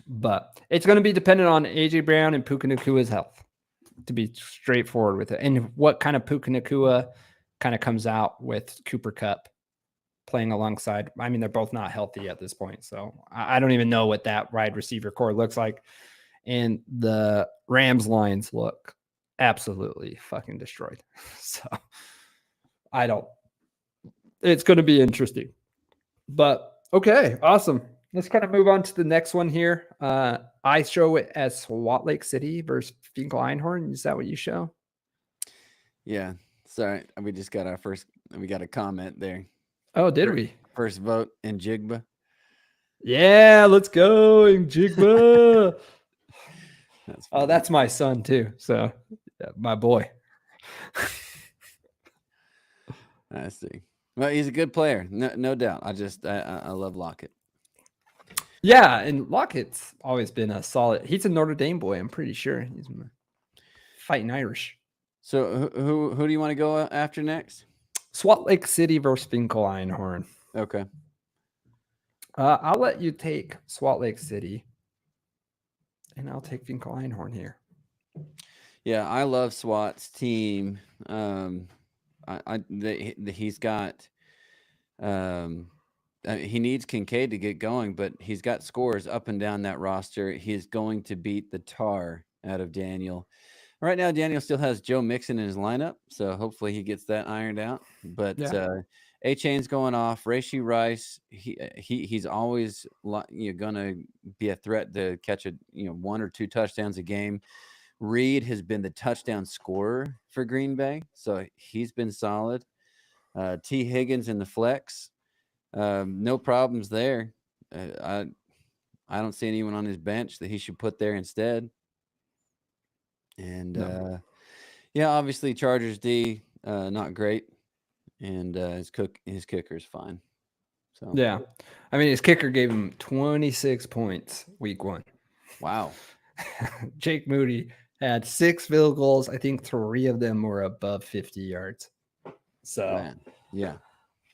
But it's going to be dependent on AJ Brown and Puka Nacua's health, to be straightforward with it. And what kind of Puka Nacua kind of comes out with Cooper Kupp playing alongside. I mean, they're both not healthy at this point. So I don't even know what that wide receiver core looks like. And the Rams lines look absolutely fucking destroyed. So it's going to be interesting. But okay, awesome. Let's kind of move on to the next one here. I show it as Salt Lake City versus Finkel Einhorn. Is that what you show? Yeah. Sorry. We just got we got a comment there. Oh, did we? First vote in Jigba. Yeah, let's go in Jigba. That's my son too. So yeah, my boy. I see. Well, he's a good player. No doubt. I love Lockett. Yeah, and Lockett's always been a solid. He's a Notre Dame boy. I'm pretty sure he's fighting Irish. So who do you want to go after next? Salt Lake City versus Finkel Einhorn. Okay. I'll let you take Salt Lake City, and I'll take Finkel Einhorn here. Yeah, I love SWAT's team. He's got. He needs Kincaid to get going, but he's got scores up and down that roster. He is going to beat the tar out of Daniel. Right now, Daniel still has Joe Mixon in his lineup, so hopefully he gets that ironed out. But A-Chain's going off. Rashee Rice, he's always going to be a threat to catch 1 or 2 touchdowns a game. Reed has been the touchdown scorer for Green Bay, so he's been solid. T. Higgins in the flex. No problems there. I don't see anyone on his bench that he should put there instead. And obviously Chargers D not great, and his kicker is fine. So yeah, I mean his kicker gave him 26 points week 1. Wow. Jake Moody had 6 field goals. I think 3 of them were above 50 yards. So, Man. Yeah.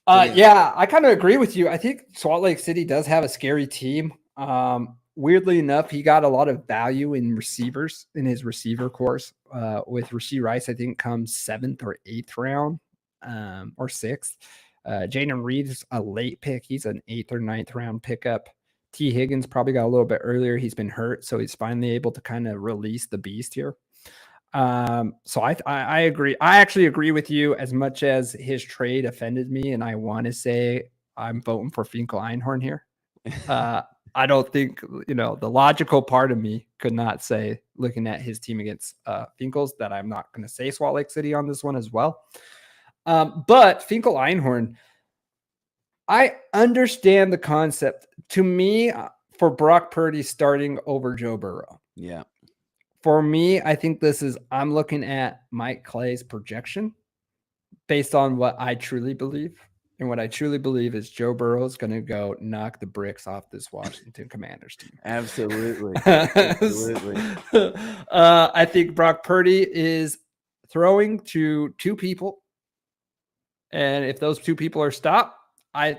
yeah, I kind of agree with you. I think Salt Lake City does have a scary team. Weirdly enough, he got a lot of value in receivers in his receiver course. With Rashee Rice, I think comes 7th or 8th round, or 6th. Jaden Reed's a late pick. He's an 8th or 9th round pickup. T. Higgins probably got a little bit earlier. He's been hurt, so he's finally able to kind of release the beast here. So I agree. I actually agree with you as much as his trade offended me, and I want to say I'm voting for Finkel Einhorn here. I don't think, the logical part of me could not say, looking at his team against Finkel's, that I'm not going to say Salt Lake City on this one as well. But Finkel Einhorn, I understand the concept. To me, for Brock Purdy starting over Joe Burrow. Yeah. For me, I think I'm looking at Mike Clay's projection based on what I truly believe. And what I truly believe is Joe Burrow is going to go knock the bricks off this Washington Commanders team. Absolutely. Absolutely. I think Brock Purdy is throwing to 2 people. And if those 2 people are stopped, I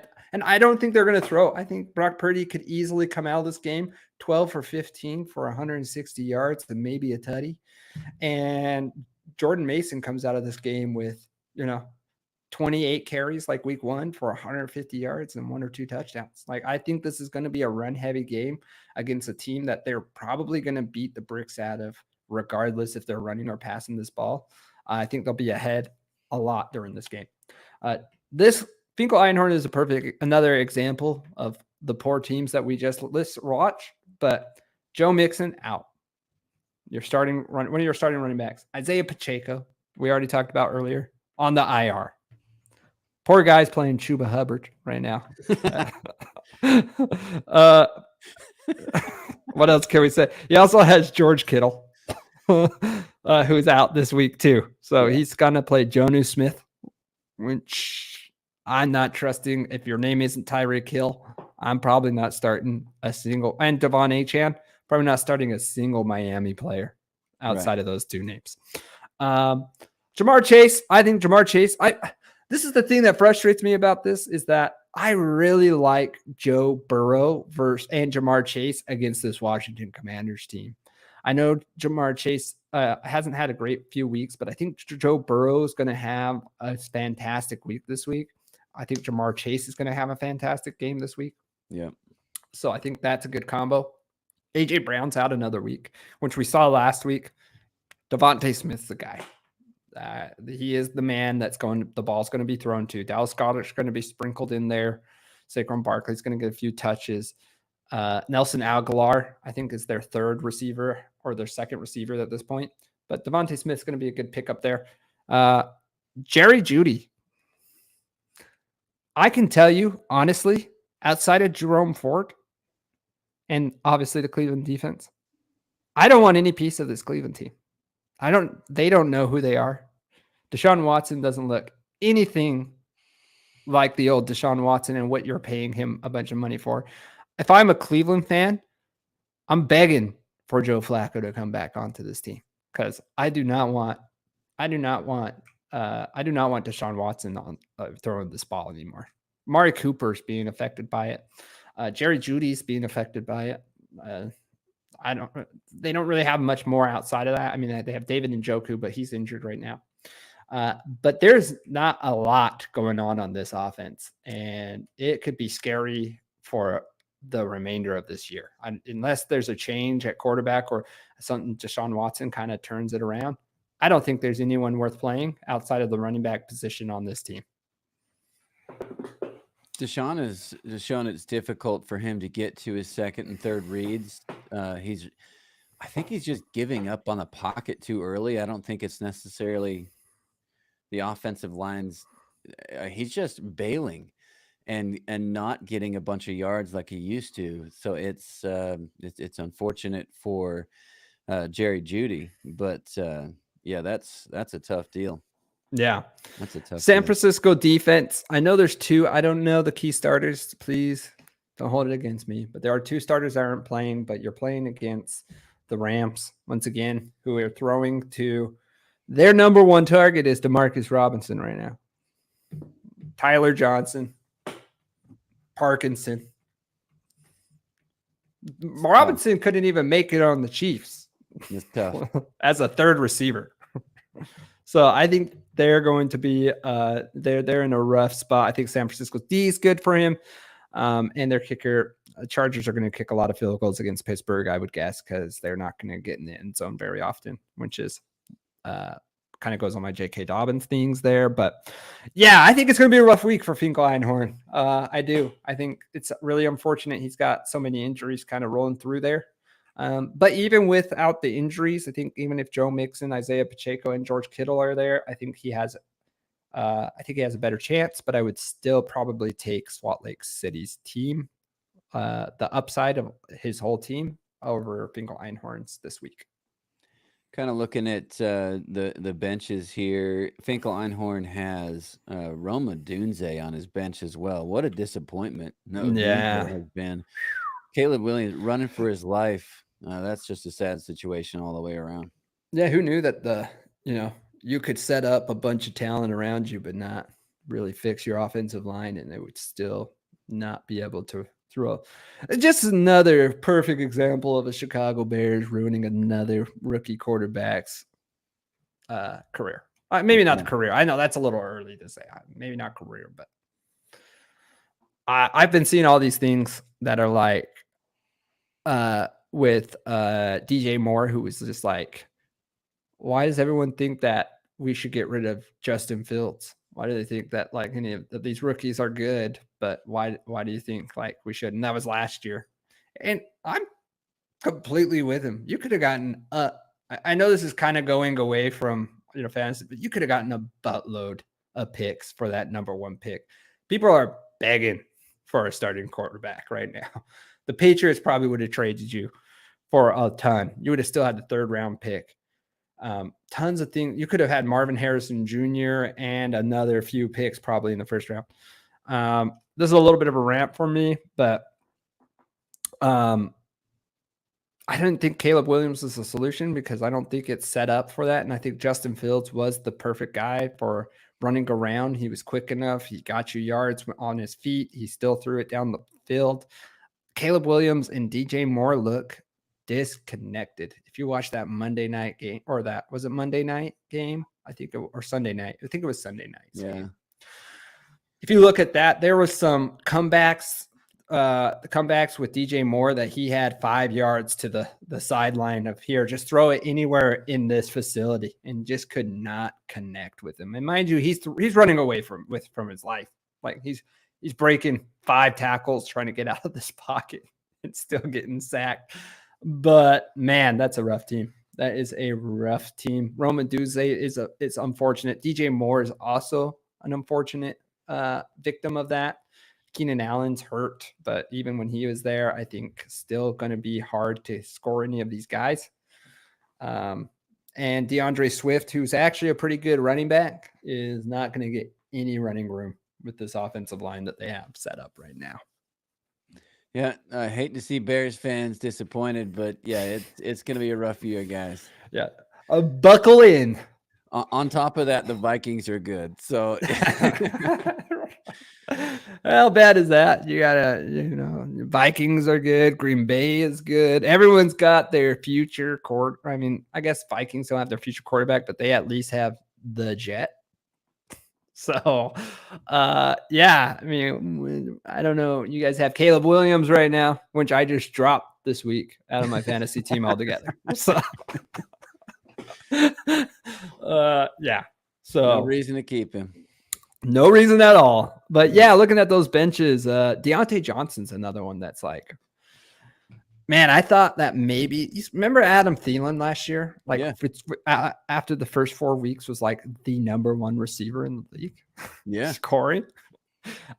don't think they're going to throw. I think Brock Purdy could easily come out of this game 12 for 15 for 160 yards and maybe a tutty. And Jordan Mason comes out of this game with, 28 carries like week 1 for 150 yards and 1 or 2 touchdowns. Like, I think this is going to be a run heavy game against a team that they're probably going to beat the bricks out of, regardless if they're running or passing this ball. I think they'll be ahead a lot during this game. This Finkel Einhorn is another example of the poor teams that we just watch. But Joe Mixon out. One of your starting running backs, Isaiah Pacheco, we already talked about earlier, on the IR. Poor guy's playing Chuba Hubbard right now. What else can we say? He also has George Kittle, who's out this week too. So he's gonna play Jonnu Smith, which I'm not trusting. If your name isn't Tyreek Hill, I'm probably not starting a single. And Devon Achane, probably not starting a single Miami player outside of those 2 names. Jamar Chase, I think Jamar Chase. This is the thing that frustrates me about this, is that I really like Joe Burrow and Jamar Chase against this Washington Commanders team. I know Jamar Chase hasn't had a great few weeks, but I think Joe Burrow is going to have a fantastic week this week. I think Jamar Chase is going to have a fantastic game this week. Yeah. So I think that's a good combo. AJ Brown's out another week, which we saw last week. Devontae Smith's the guy. He is the man the ball's going to be thrown to. Dallas Goedert's going to be sprinkled in there. Saquon Barkley's going to get a few touches. Nelson Aguilar, I think, is their 3rd receiver or their 2nd receiver at this point. But Devontae Smith's going to be a good pickup there. Jerry Jeudy. I can tell you, honestly, outside of Jerome Ford and obviously the Cleveland defense, I don't want any piece of this Cleveland team. They don't know who they are. Deshaun Watson doesn't look anything like the old Deshaun Watson and what you're paying him a bunch of money for. If I'm a Cleveland fan, I'm begging for Joe Flacco to come back onto this team, because I do not want Deshaun Watson on throwing this ball anymore. Amari Cooper's being affected by it. Jerry Jeudy's being affected by it. They don't really have much more outside of that. I mean, they have David Njoku, but he's injured right now. But there's not a lot going on this offense, and it could be scary for the remainder of this year. Unless there's a change at quarterback or something, Deshaun Watson kind of turns it around. I don't think there's anyone worth playing outside of the running back position on this team. Deshaun has shown it's difficult for him to get to his 2nd and 3rd reads. I think he's just giving up on the pocket too early. I don't think it's necessarily the offensive lines. He's just bailing and not getting a bunch of yards like he used to. So it's unfortunate for Jerry Jeudy, but yeah, that's a tough deal. Yeah. That's a tough San deal. Francisco defense. I know there's 2. I don't know the key starters. Please don't hold it against me. But there are 2 starters that aren't playing, but you're playing against the Rams, once again, who are throwing to their number one target is Demarcus Robinson right now. Tyler Johnson, Parkinson. Robinson couldn't even make it on the Chiefs. It's tough. As a third receiver. So I think they're going to be they're in a rough spot. I think San Francisco D is good for him. And their kicker, Chargers are going to kick a lot of field goals against Pittsburgh, I would guess, because they're not going to get in the end zone very often, which is kind of goes on my J.K. Dobbins things there. But yeah, I think it's going to be a rough week for Finkel Einhorn. I do. I think it's really unfortunate he's got so many injuries kind of rolling through there. But even without the injuries, I think even if Joe Mixon, Isaiah Pacheco, and George Kittle are there, I think he has a better chance, but I would still probably take Salt Lake City's team, the upside of his whole team over Finkel Einhorn's this week. Kind of looking at the benches here. Finkel Einhorn has Roma Dunze on his bench as well. What a disappointment. No, Yeah. Dunze has been. Caleb Williams running for his life. That's just a sad situation all the way around. Yeah, who knew that you could set up a bunch of talent around you, but not really fix your offensive line, and it would still not be able to throw. Just another perfect example of a Chicago Bears ruining another rookie quarterback's career. Maybe not the career. I know that's a little early to say. Maybe not career, but I've been seeing all these things that are like with DJ Moore, who was just like, why does everyone think that we should get rid of Justin Fields? Why do they think that like any of these rookies are good? But why do you think like we should? And that was last year. And I'm completely with him. You could have gotten I know this is kind of going away from fantasy, but you could have gotten a buttload of picks for that number one pick. People are begging for a starting quarterback right now. The Patriots probably would have traded you for a ton. You would have still had the third round pick. Tons of things. You could have had Marvin Harrison Jr. and another few picks probably in the first round. This is a little bit of a rant for me, but I didn't think Caleb Williams was a solution because I don't think it's set up for that. And I think Justin Fields was the perfect guy for running around. He was quick enough. He got you yards on his feet. He still threw it down the field. Caleb Williams and DJ Moore look disconnected. If you watch that Monday night game, or that was it Monday night game, or Sunday night. I think it was Sunday night. Yeah. If you look at that, there was some comebacks, the comebacks with DJ Moore that he had 5 yards to the sideline of here. Just throw it anywhere in this facility, and just could not connect with him. And mind you, he's running away from his life. Like he's breaking 5 tackles trying to get out of this pocket and still getting sacked. But man, that's a rough team. That is a rough team. Roma Dunze it's unfortunate. DJ Moore is also an unfortunate victim of that. Keenan Allen's hurt, but even when he was there, I think still going to be hard to score any of these guys. And DeAndre Swift, who's actually a pretty good running back, is not going to get any running room with this offensive line that they have set up right now. Yeah, I hate to see Bears fans disappointed, but yeah, it's going to be a rough year, guys. Yeah, buckle in. On top of that, the Vikings are good. So how bad is that? You gotta, Vikings are good. Green Bay is good. Everyone's got their future I mean, I guess Vikings don't have their future quarterback, but they at least have the Jet. So, yeah, I mean, I don't know. You guys have Caleb Williams right now, which I just dropped this week out of my fantasy team altogether. So, yeah. So no reason to keep him. No reason at all. But yeah, looking at those benches, Deontay Johnson's another one that's like, man, I thought that maybe you remember Adam Thielen last year? Like after the first 4 weeks was like the number one receiver in the league. Yeah. Scoring.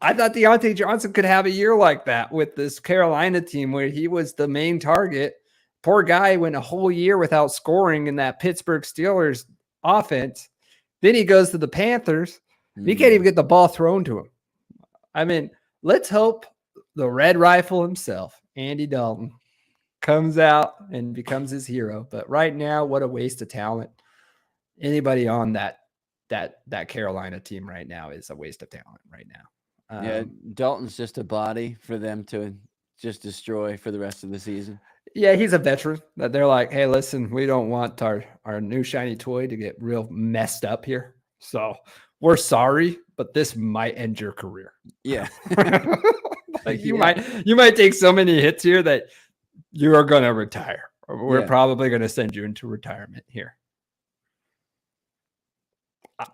I thought Deontay Johnson could have a year like that with this Carolina team where he was the main target. Poor guy went a whole year without scoring in that Pittsburgh Steelers offense. Then he goes to the Panthers. He can't even get the ball thrown to him. I mean, let's hope the Red Rifle himself, Andy Dalton, comes out and becomes his hero. But right now, what a waste of talent. Anybody on that Carolina team right now is a waste of talent right now. Yeah, Dalton's just a body for them to just destroy for the rest of the season. Yeah, he's a veteran that they're like, hey, listen, we don't want our new shiny toy to get real messed up here. So we're sorry, but this might end your career. Yeah. Like you might take so many hits here that you are gonna retire. We're probably gonna send you into retirement here.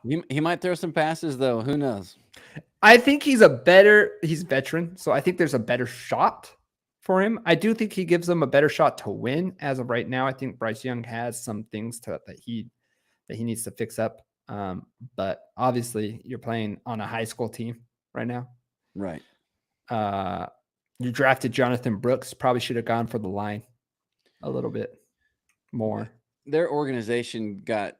He might throw some passes though. Who knows? I think he's veteran, so I think there's a better shot for him. I do think he gives them a better shot to win as of right now. I think Bryce Young has some things that he needs to fix up. But obviously you're playing on a high school team right now. Right. You drafted Jonathan Brooks, probably should have gone for the line a little bit more. Their organization got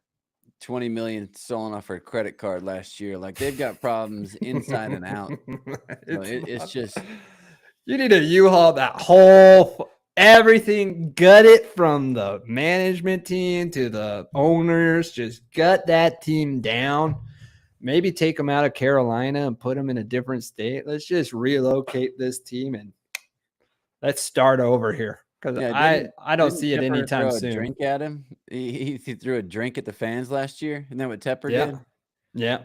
20 million stolen off her credit card last year. Like they've got problems inside and out. It's just you need to U-Haul that whole everything, gut it from the management team to the owners. Just gut that team down. Maybe take them out of Carolina and put them in a different state. Let's just relocate this team and let's start over here. Because I don't see it anytime soon. Drink at him. He threw a drink at the fans last year. Isn't that what Tepper did? Yeah,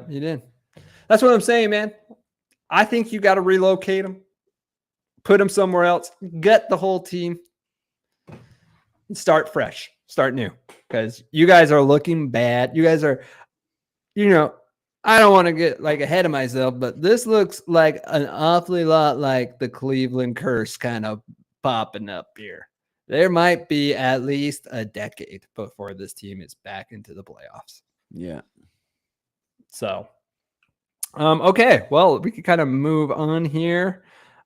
he did. That's what I'm saying, man. I think you got to relocate him, put him somewhere else, gut the whole team, and start fresh, start new. Because you guys are looking bad. You guys are, I don't want to get like ahead of myself, but this looks like an awfully lot like the Cleveland curse kind of popping up here. There might be at least a decade before this team is back into the playoffs. Yeah. So, okay. Well, we can kind of move on here.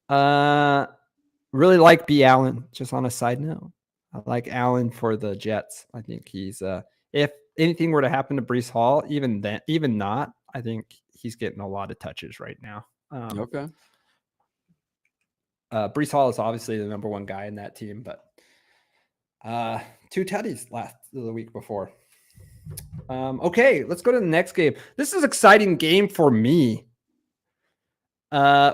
Really like B. Allen, just on a side note. I like Allen for the Jets. I think he's, if anything were to happen to Breece Hall, even not, I think he's getting a lot of touches right now. Okay. Breece Hall is obviously the number one guy in that team, but 2 tutties the week before. Okay, let's go to the next game. This is an exciting game for me,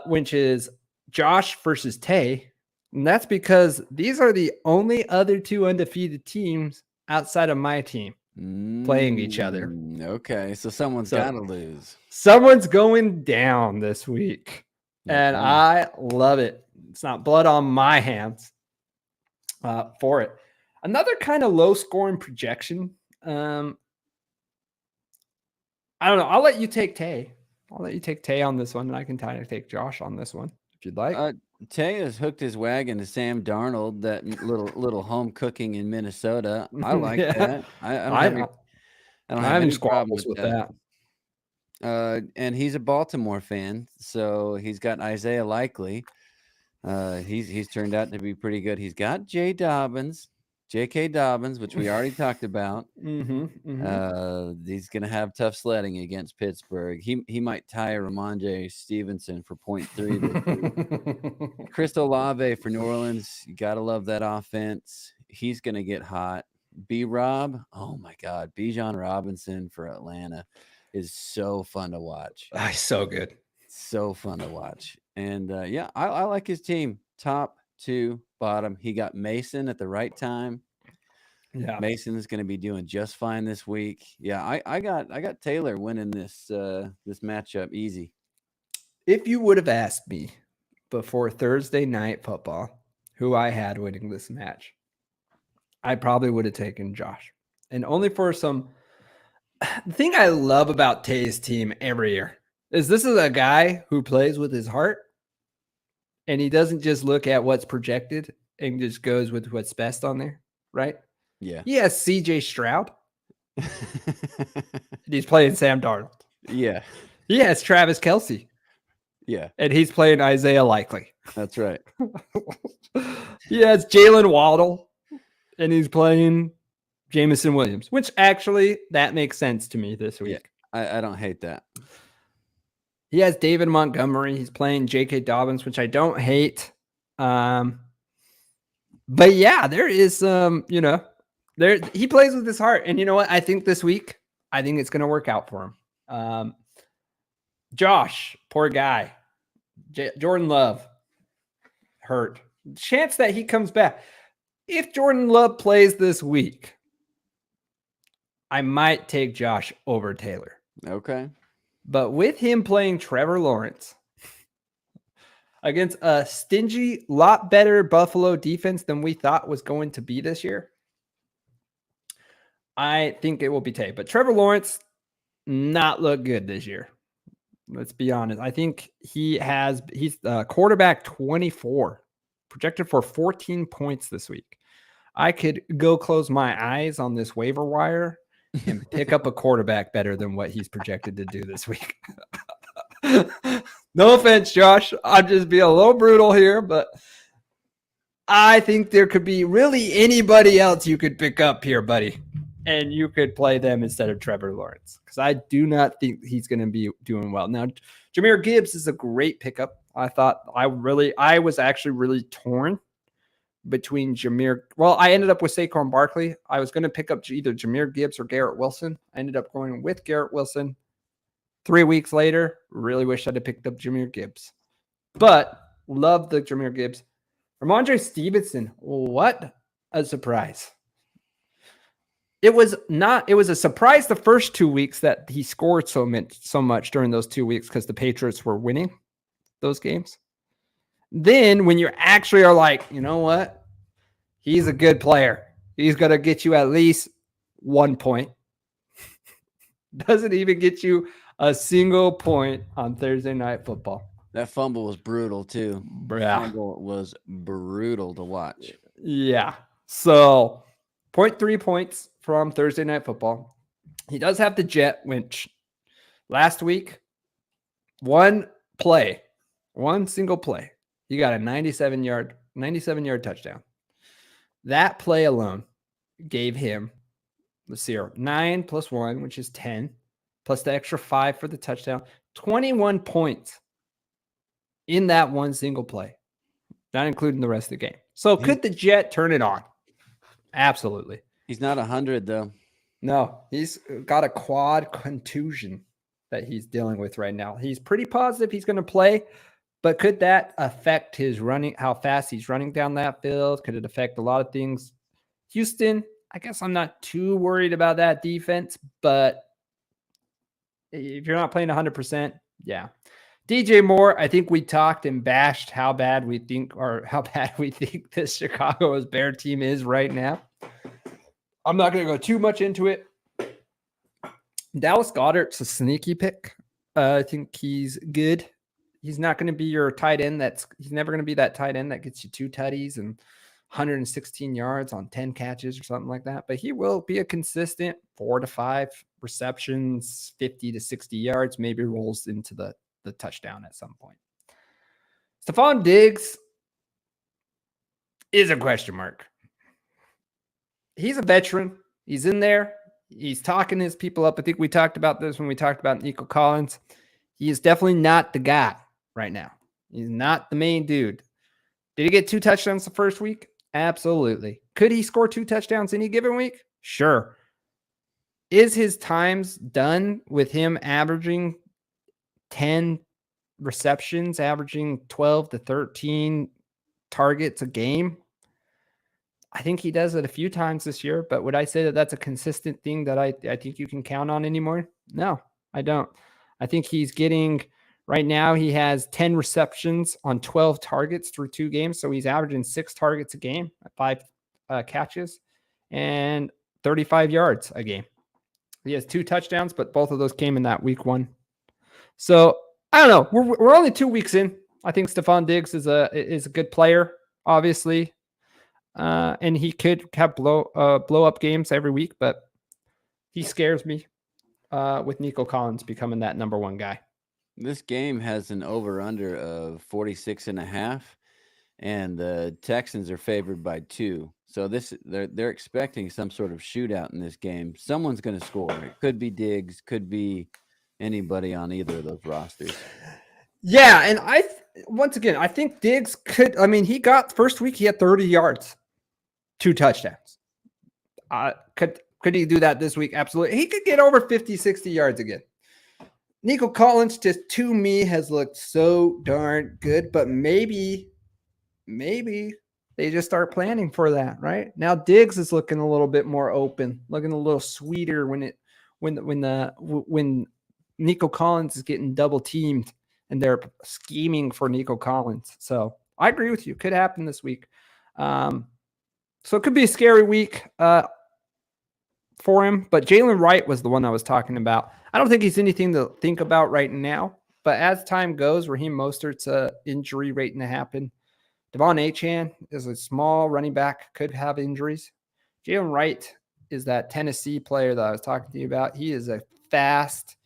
which is Josh versus Tay. And that's because these are the only other 2 undefeated teams outside of my team playing each other. Okay, so someone's got to lose. Someone's going down this week, and I love it. It's not blood on my hands for it. Another kind of low scoring projection. I don't know. I'll let you take Tay. I'll let you take Tay on this one, and I can kind of take Josh on this one if you'd like. Tay has hooked his wagon to Sam Darnold, that little home cooking in Minnesota. I like that. I don't have any problems with that. And he's a Baltimore fan, so he's got Isaiah Likely. He's turned out to be pretty good. He's got J.K. Dobbins, which we already talked about. He's going to have tough sledding against Pittsburgh. He might tie Ramondre Stevenson for 0.3. Chris Olave for New Orleans. You got to love that offense. He's going to get hot. B-Rob, oh my God. Bijan Robinson for Atlanta is so fun to watch. So good. So fun to watch. And I like his team. Top to bottom. He got Mason at the right time. Yeah, Mason is going to be doing just fine this week. Yeah, I got Taylor winning this matchup easy. If you would have asked me before Thursday night football who I had winning this match, I probably would have taken Josh. And only for some. The thing I love about Tay's team every year is this is a guy who plays with his heart, and he doesn't just look at what's projected and just goes with what's best on there, right? Yeah. He has CJ Stroud. He's playing Sam Darnold. Yeah. He has Travis Kelce. Yeah. And he's playing Isaiah Likely. That's right. He has Jalen Waddle, and he's playing Jameson Williams, which actually that makes sense to me this week. Yeah, I don't hate that. He has David Montgomery. He's playing J.K. Dobbins, which I don't hate. But yeah, there is some, there he plays with his heart. And you know what? I think this week, I think it's going to work out for him. Josh, poor guy. Jordan Love hurt. Chance that he comes back. If Jordan Love plays this week, I might take Josh over Taylor. Okay. But with him playing Trevor Lawrence against a stingy, lot better Buffalo defense than we thought was going to be this year, I think it will be Tay. But Trevor Lawrence not look good this year. Let's be honest. I think he's quarterback 24, projected for 14 points this week. I could go close my eyes on this waiver wire and pick up a quarterback better than what he's projected to do this week. No offense, Josh. I'm just being a little brutal here, but I think there could be really anybody else you could pick up here, buddy, and you could play them instead of Trevor Lawrence, because I do not think he's going to be doing well. Now, Jahmyr Gibbs is a great pickup. I was actually really torn between Jahmyr. Well, I ended up with Saquon Barkley. I was going to pick up either Jahmyr Gibbs or Garrett Wilson. I ended up going with Garrett Wilson. 3 weeks later, really wish I'd have picked up Jahmyr Gibbs. But love the Jahmyr Gibbs. Ramondre Stevenson, what a surprise. It was a surprise the first 2 weeks that he scored so much during those 2 weeks because the Patriots were winning those games. Then when you actually are like, you know what? He's a good player. He's going to get you at least 1 point. Doesn't even get you a single point on Thursday Night Football. That fumble was brutal too. Yeah. Fumble was brutal to watch. Yeah. So 0.3 points from Thursday Night Football. He does have the jet, which last week, one single play, he got a 97-yard touchdown. That play alone gave him, let's see here, 9 plus 1, which is 10, plus the extra 5 for the touchdown, 21 points in that one single play, not including the rest of the game. So could the Jet turn it on? Absolutely. He's not 100 though. No, he's got a quad contusion that he's dealing with right now. He's pretty positive he's going to play, but could that affect his running, how fast he's running down that field? Could it affect a lot of things? Houston, I guess I'm not too worried about that defense, but if you're not playing 100%, yeah. DJ Moore, I think we talked and bashed how bad we think this Chicago's Bear team is right now. I'm not going to go too much into it. Dallas Goedert's a sneaky pick. I think he's good. He's not going to be your tight end. He's never going to be that tight end that gets you 2 tutties and 116 yards on 10 catches or something like that. But he will be a consistent 4 to 5 receptions, 50 to 60 yards, maybe rolls into the touchdown at some point. Stephon Diggs is a question mark. He's a veteran. He's in there. He's talking his people up. I think we talked about this when we talked about Nico Collins. He is definitely not the guy right now. He's not the main dude. Did he get 2 touchdowns the first week? Absolutely. Could he score 2 touchdowns any given week? Sure. Is his times done with him averaging 10 receptions, averaging 12 to 13 targets a game? I think he does it a few times this year, but would I say that that's a consistent thing that I think you can count on anymore? No, I don't. I think he's getting, right now, he has 10 receptions on 12 targets through 2 games. So he's averaging 6 targets a game, 5 catches, and 35 yards a game. He has 2 touchdowns, but both of those came in that week 1. So I don't know. We're only 2 weeks in. I think Stephon Diggs is a good player, obviously. And he could have blow up games every week, but he scares me with Nico Collins becoming that number 1 guy. This game has an over-under of 46.5, and the Texans are favored by 2. So they're expecting some sort of shootout in this game. Someone's going to score. It could be Diggs, could be anybody on either of those rosters. Yeah, and once again, I think Diggs could. I mean, he got first week, he had 30 yards. 2 touchdowns. Could he do that this week? Absolutely. He could get over 50, 60 yards again. Nico Collins just to me has looked so darn good, but maybe they just start planning for that, right? Now Diggs is looking a little bit more open, looking a little sweeter when Nico Collins is getting double teamed and they're scheming for Nico Collins. So I agree with you. Could happen this week. So it could be a scary week for him. But Jalen Wright was the one I was talking about. I don't think he's anything to think about right now. But as time goes, Raheem Mostert's injury waiting to happen. Devon Achane is a small running back, could have injuries. Jalen Wright is that Tennessee player that I was talking to you about. He is a fast,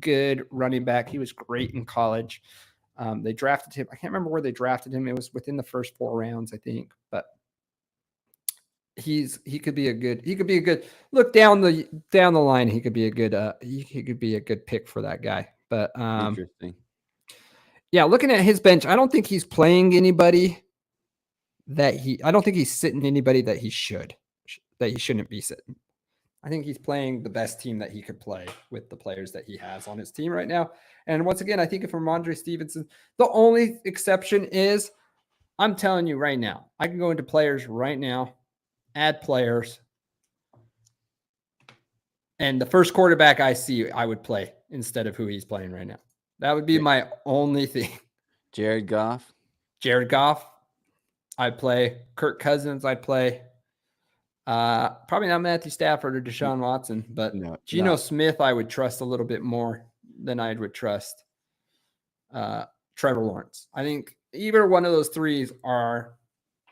good running back. He was great in college. They drafted him. I can't remember where they drafted him. It was within the first 4 rounds, I think. But he could be a good look down the line. He could be a good pick for that guy. But Interesting. Yeah, looking at his bench, I don't think he's playing anybody I don't think he's sitting anybody that he shouldn't be sitting. I think he's playing the best team that he could play with the players that he has on his team right now. And once again, I think if Ramondre Stevenson, the only exception is, I'm telling you right now, I can go into players right now, add players, and the first quarterback I see, I would play instead of who he's playing right now. That would be my only thing. Jared Goff, I'd play. Kirk Cousins, I'd play. Probably not Matthew Stafford or Deshaun Watson, but Geno Smith, I would trust a little bit more than I would trust Trevor Lawrence. I think either one of those 3 are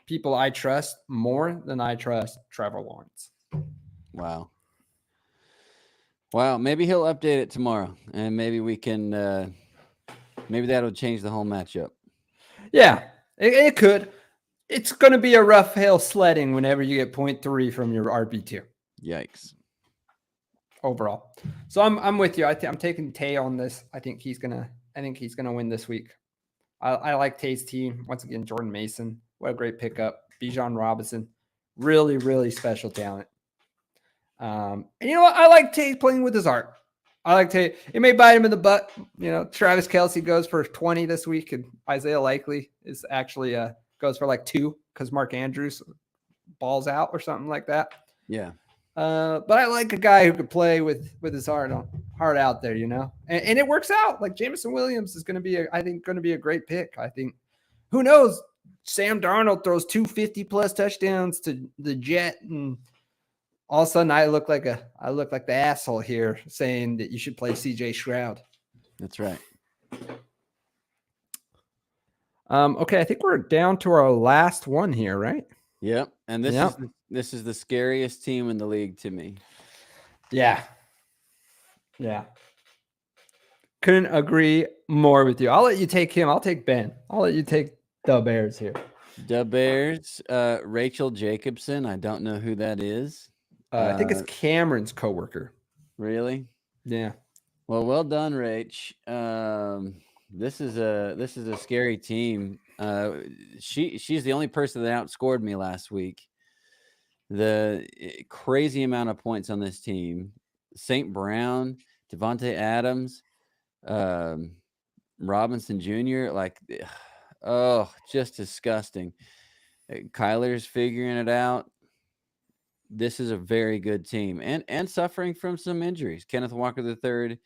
people I trust more than I trust Trevor Lawrence. Wow. Maybe he'll update it tomorrow, and maybe we can. Maybe that'll change the whole matchup. Yeah, it could. It's going to be a rough hill sledding whenever you get 0.3 from your RB2. Yikes. Overall. So I'm with you. I'm taking Tay on this. I think he's gonna win this week. I like Tay's team. Once again, Jordan Mason. What a great pickup. Bijan Robinson. Really, really special talent. And you know what? I like Tay playing with his heart. I like Tay. It may bite him in the butt. You know, Travis Kelce goes for 20 this week, and Isaiah Likely is actually goes for like 2 because Mark Andrews balls out or something like that. Yeah. But I like a guy who could play with his heart out there, you know, and it works out. Like Jameson Williams is going to be, I think, going to be a great pick. I think, who knows? Sam Darnold throws 250 plus touchdowns to the Jet, and all of a sudden I look like the asshole here saying that you should play CJ Stroud. That's right. Okay, I think we're down to our last one here, right? Yep. And this is the scariest team in the league to me. Yeah. Couldn't agree more with you. I'll let you take him. I'll take Ben. I'll let you take the Bears here. The Bears, Rachel Jacobson. I don't know who that is. I think it's Cameron's coworker. Really? Yeah. Well done, Rach. This is a scary team. She's the only person that outscored me last week. The crazy amount of points on this team. St. Brown, Devontae Adams, Robinson Jr. Just disgusting. Kyler's figuring it out. This is a very good team and suffering from some injuries. Kenneth Walker III,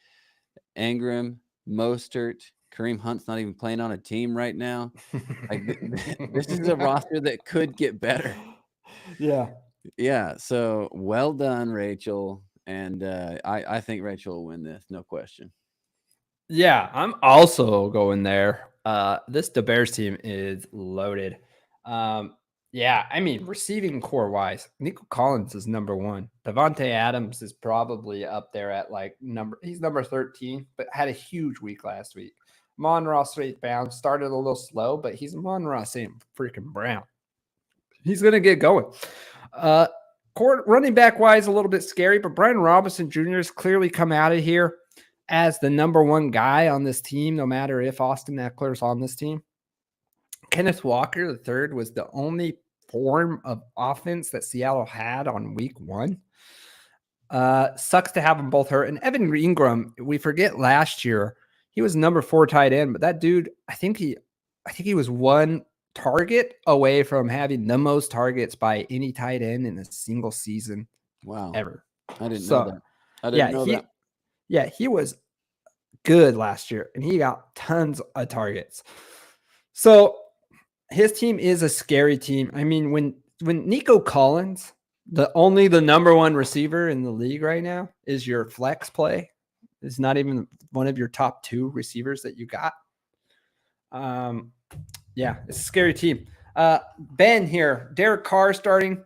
Ingram, Mostert, Kareem Hunt's not even playing on a team right now. This is a roster that could get better. Yeah. So well done, Rachel. And I think Rachel will win this, no question. Yeah, I'm also going there. The Bears team is loaded. Yeah, I mean, receiving core wise, Nico Collins is number 1. Devontae Adams is probably up there at he's number 13, but had a huge week last week. Amon-Ra St. Brown started a little slow, but he's Amon-Ra St. freaking Brown. He's going to get going. Running back wise, a little bit scary, but Brian Robinson Jr. has clearly come out of here as the number 1 guy on this team, no matter if Austin Eckler's on this team. Kenneth Walker III was the only form of offense that Seattle had on week 1. Sucks to have them both hurt. And Evan Ingram, we forget last year, he was number 4 tight end, but that dude, I think he was 1 target away from having the most targets by any tight end in a single season ever. I didn't know that. I didn't know that. Yeah, he was good last year, and he got tons of targets. So his team is a scary team. I mean, when Nico Collins, the number 1 receiver in the league right now, is your flex play, is not even one of your top 2 receivers that you got. Yeah, it's a scary team. Ben here, Derek Carr starting.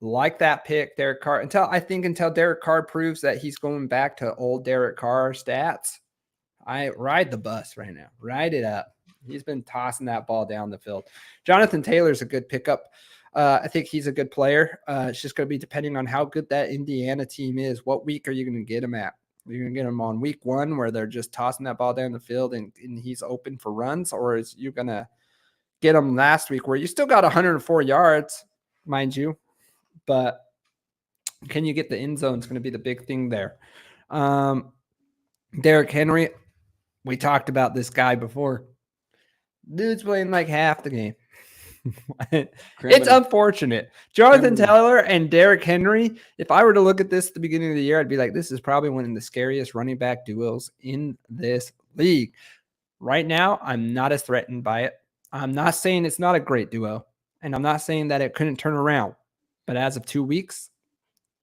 Like that pick, Derek Carr. Until Derek Carr proves that he's going back to old Derek Carr stats, I ride the bus right now. Ride it up. He's been tossing that ball down the field. Jonathan Taylor's a good pickup. I think he's a good player. It's just going to be depending on how good that Indiana team is. What week are you going to get him at? Are you going to get him on week 1 where they're just tossing that ball down the field and he's open for runs? Or is you going to get him last week where you still got 104 yards, mind you, but can you get the end zone? It's going to be the big thing there. Derrick Henry, we talked about this guy before. Dude's playing like half the game. It's unfortunate. Jonathan Taylor and Derrick Henry, if I were to look at this at the beginning of the year, I'd be like, this is probably one of the scariest running back duos in this league. Right now, I'm not as threatened by it. I'm not saying it's not a great duo, and I'm not saying that it couldn't turn around. But as of 2 weeks,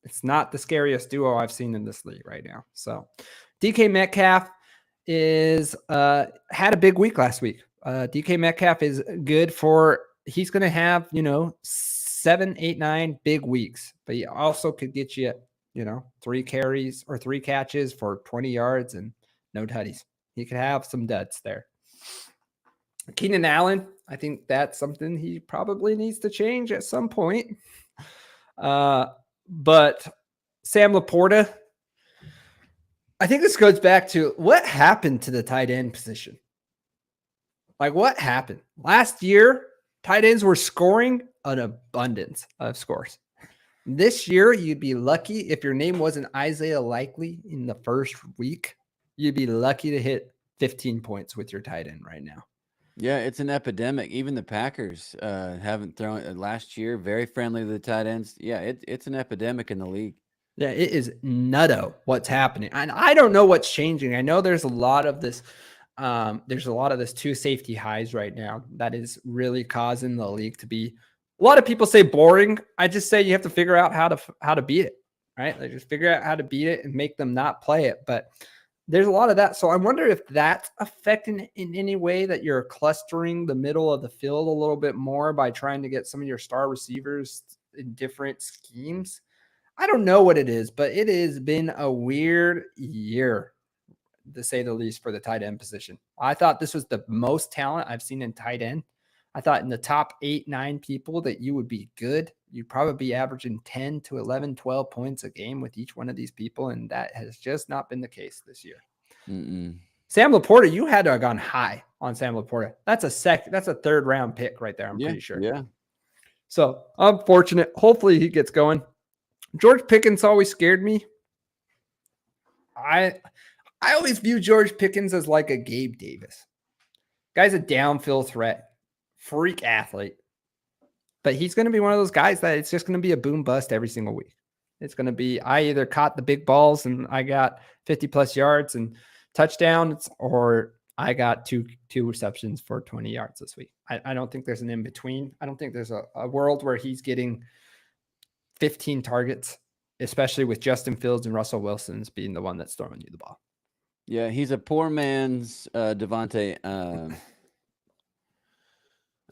it's not the scariest duo I've seen in this league right now. So DK Metcalf had a big week last week. DK Metcalf is good for, he's going to have, 7, 8, 9 big weeks, but he also could get you, 3 carries or 3 catches for 20 yards and no tutties. He could have some duds there. Keenan Allen, I think that's something he probably needs to change at some point. But Sam Laporta, I think this goes back to what happened to the tight end position. Like, what happened? Last year, tight ends were scoring an abundance of scores. This year, you'd be lucky if your name wasn't Isaiah Likely in the first week. You'd be lucky to hit 15 points with your tight end right now. Yeah, it's an epidemic. Even the Packers haven't thrown last year. Very friendly to the tight ends. Yeah, it's an epidemic in the league. Yeah, it is nutto what's happening. And I don't know what's changing. I know there's a lot of this. There's a lot of this 2 safety highs right now that is really causing the league to be. A lot of people say boring. I just say you have to figure out how to beat it, right? Like, just figure out how to beat it and make them not play it. But there's a lot of that. So I wonder if that's affecting in any way that you're clustering the middle of the field a little bit more by trying to get some of your star receivers in different schemes. I don't know what it is, but it has been a weird year, to say the least, for the tight end position. I thought this was the most talent I've seen in tight end. I thought in the top 8, 9 people that you would be good. You'd probably be averaging 10 to 11, 12 points a game with each one of these people, and that has just not been the case this year. Sam Laporta, you had to have gone high on Sam Laporta. That's a 3rd round pick right there, I'm pretty sure. Yeah. So unfortunate. Hopefully he gets going. George Pickens always scared me. I always view George Pickens as like a Gabe Davis. Guy's a downfield threat, freak athlete. But he's going to be one of those guys that it's just going to be a boom bust every single week. It's going to be, I either caught the big balls and I got 50 plus yards and touchdowns, or I got two receptions for 20 yards this week. I don't think there's an in between. I don't think there's a world where he's getting 15 targets, especially with Justin Fields and Russell Wilson's being the one that's throwing you the ball. Yeah, he's a poor man's Devontae.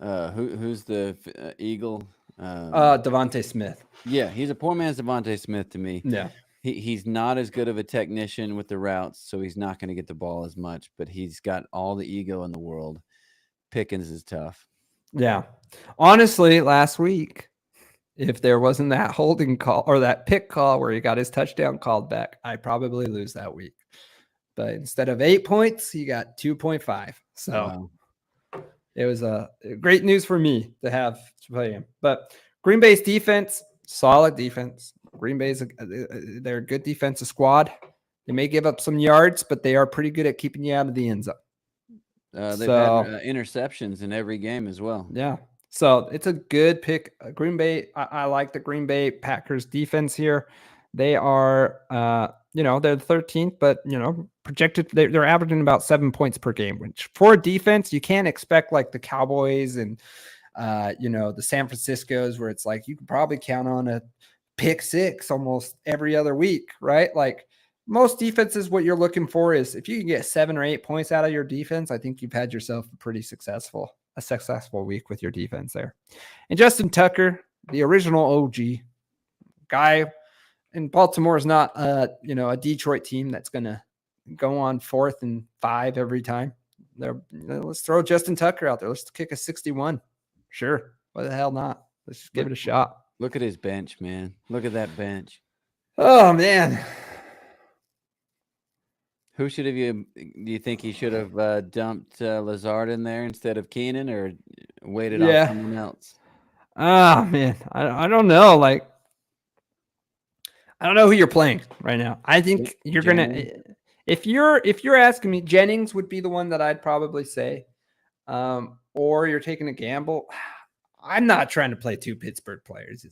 Who's the Eagle? Devontae Smith. Yeah, he's a poor man's Devontae Smith to me. Yeah. He's not as good of a technician with the routes, so he's not going to get the ball as much, but he's got all the ego in the world. Pickens is tough. Yeah. Honestly, last week, if there wasn't that holding call or that pick call where he got his touchdown called back, I'd probably lose that week. But instead of 8 points, he got 2.5. So It was great news for me to play him. But Green Bay's defense, solid defense. Green Bay's they're a good defensive squad. They may give up some yards, but they are pretty good at keeping you out of the end zone. They've had interceptions in every game as well. Yeah. So it's a good pick. Green Bay, I like the Green Bay Packers defense here. They are, they're the 13th, but, projected, they're averaging about 7 points per game, which for defense, you can't expect like the Cowboys and, the San Franciscos where it's like you can probably count on a pick six almost every other week, right? Like most defenses, what you're looking for is if you can get 7 or 8 points out of your defense, I think you've had yourself a successful week with your defense there. And Justin Tucker, the original OG guy in Baltimore, is not a Detroit team that's going to go on 4th and 5 every time. Let's throw Justin Tucker out there. Let's kick a 61. Sure. Why the hell not? Let's just give it a shot. Look at his bench, man. Look at that bench. Oh, man. Who should have do you think he should have dumped Lazard in there instead of Keenan, or waited on someone else? Oh, man. I don't know. Like, I don't know who you're playing right now. I think you're going to, if you're asking me, Jennings would be the one that I'd probably say, or you're taking a gamble. I'm not trying to play 2 Pittsburgh players.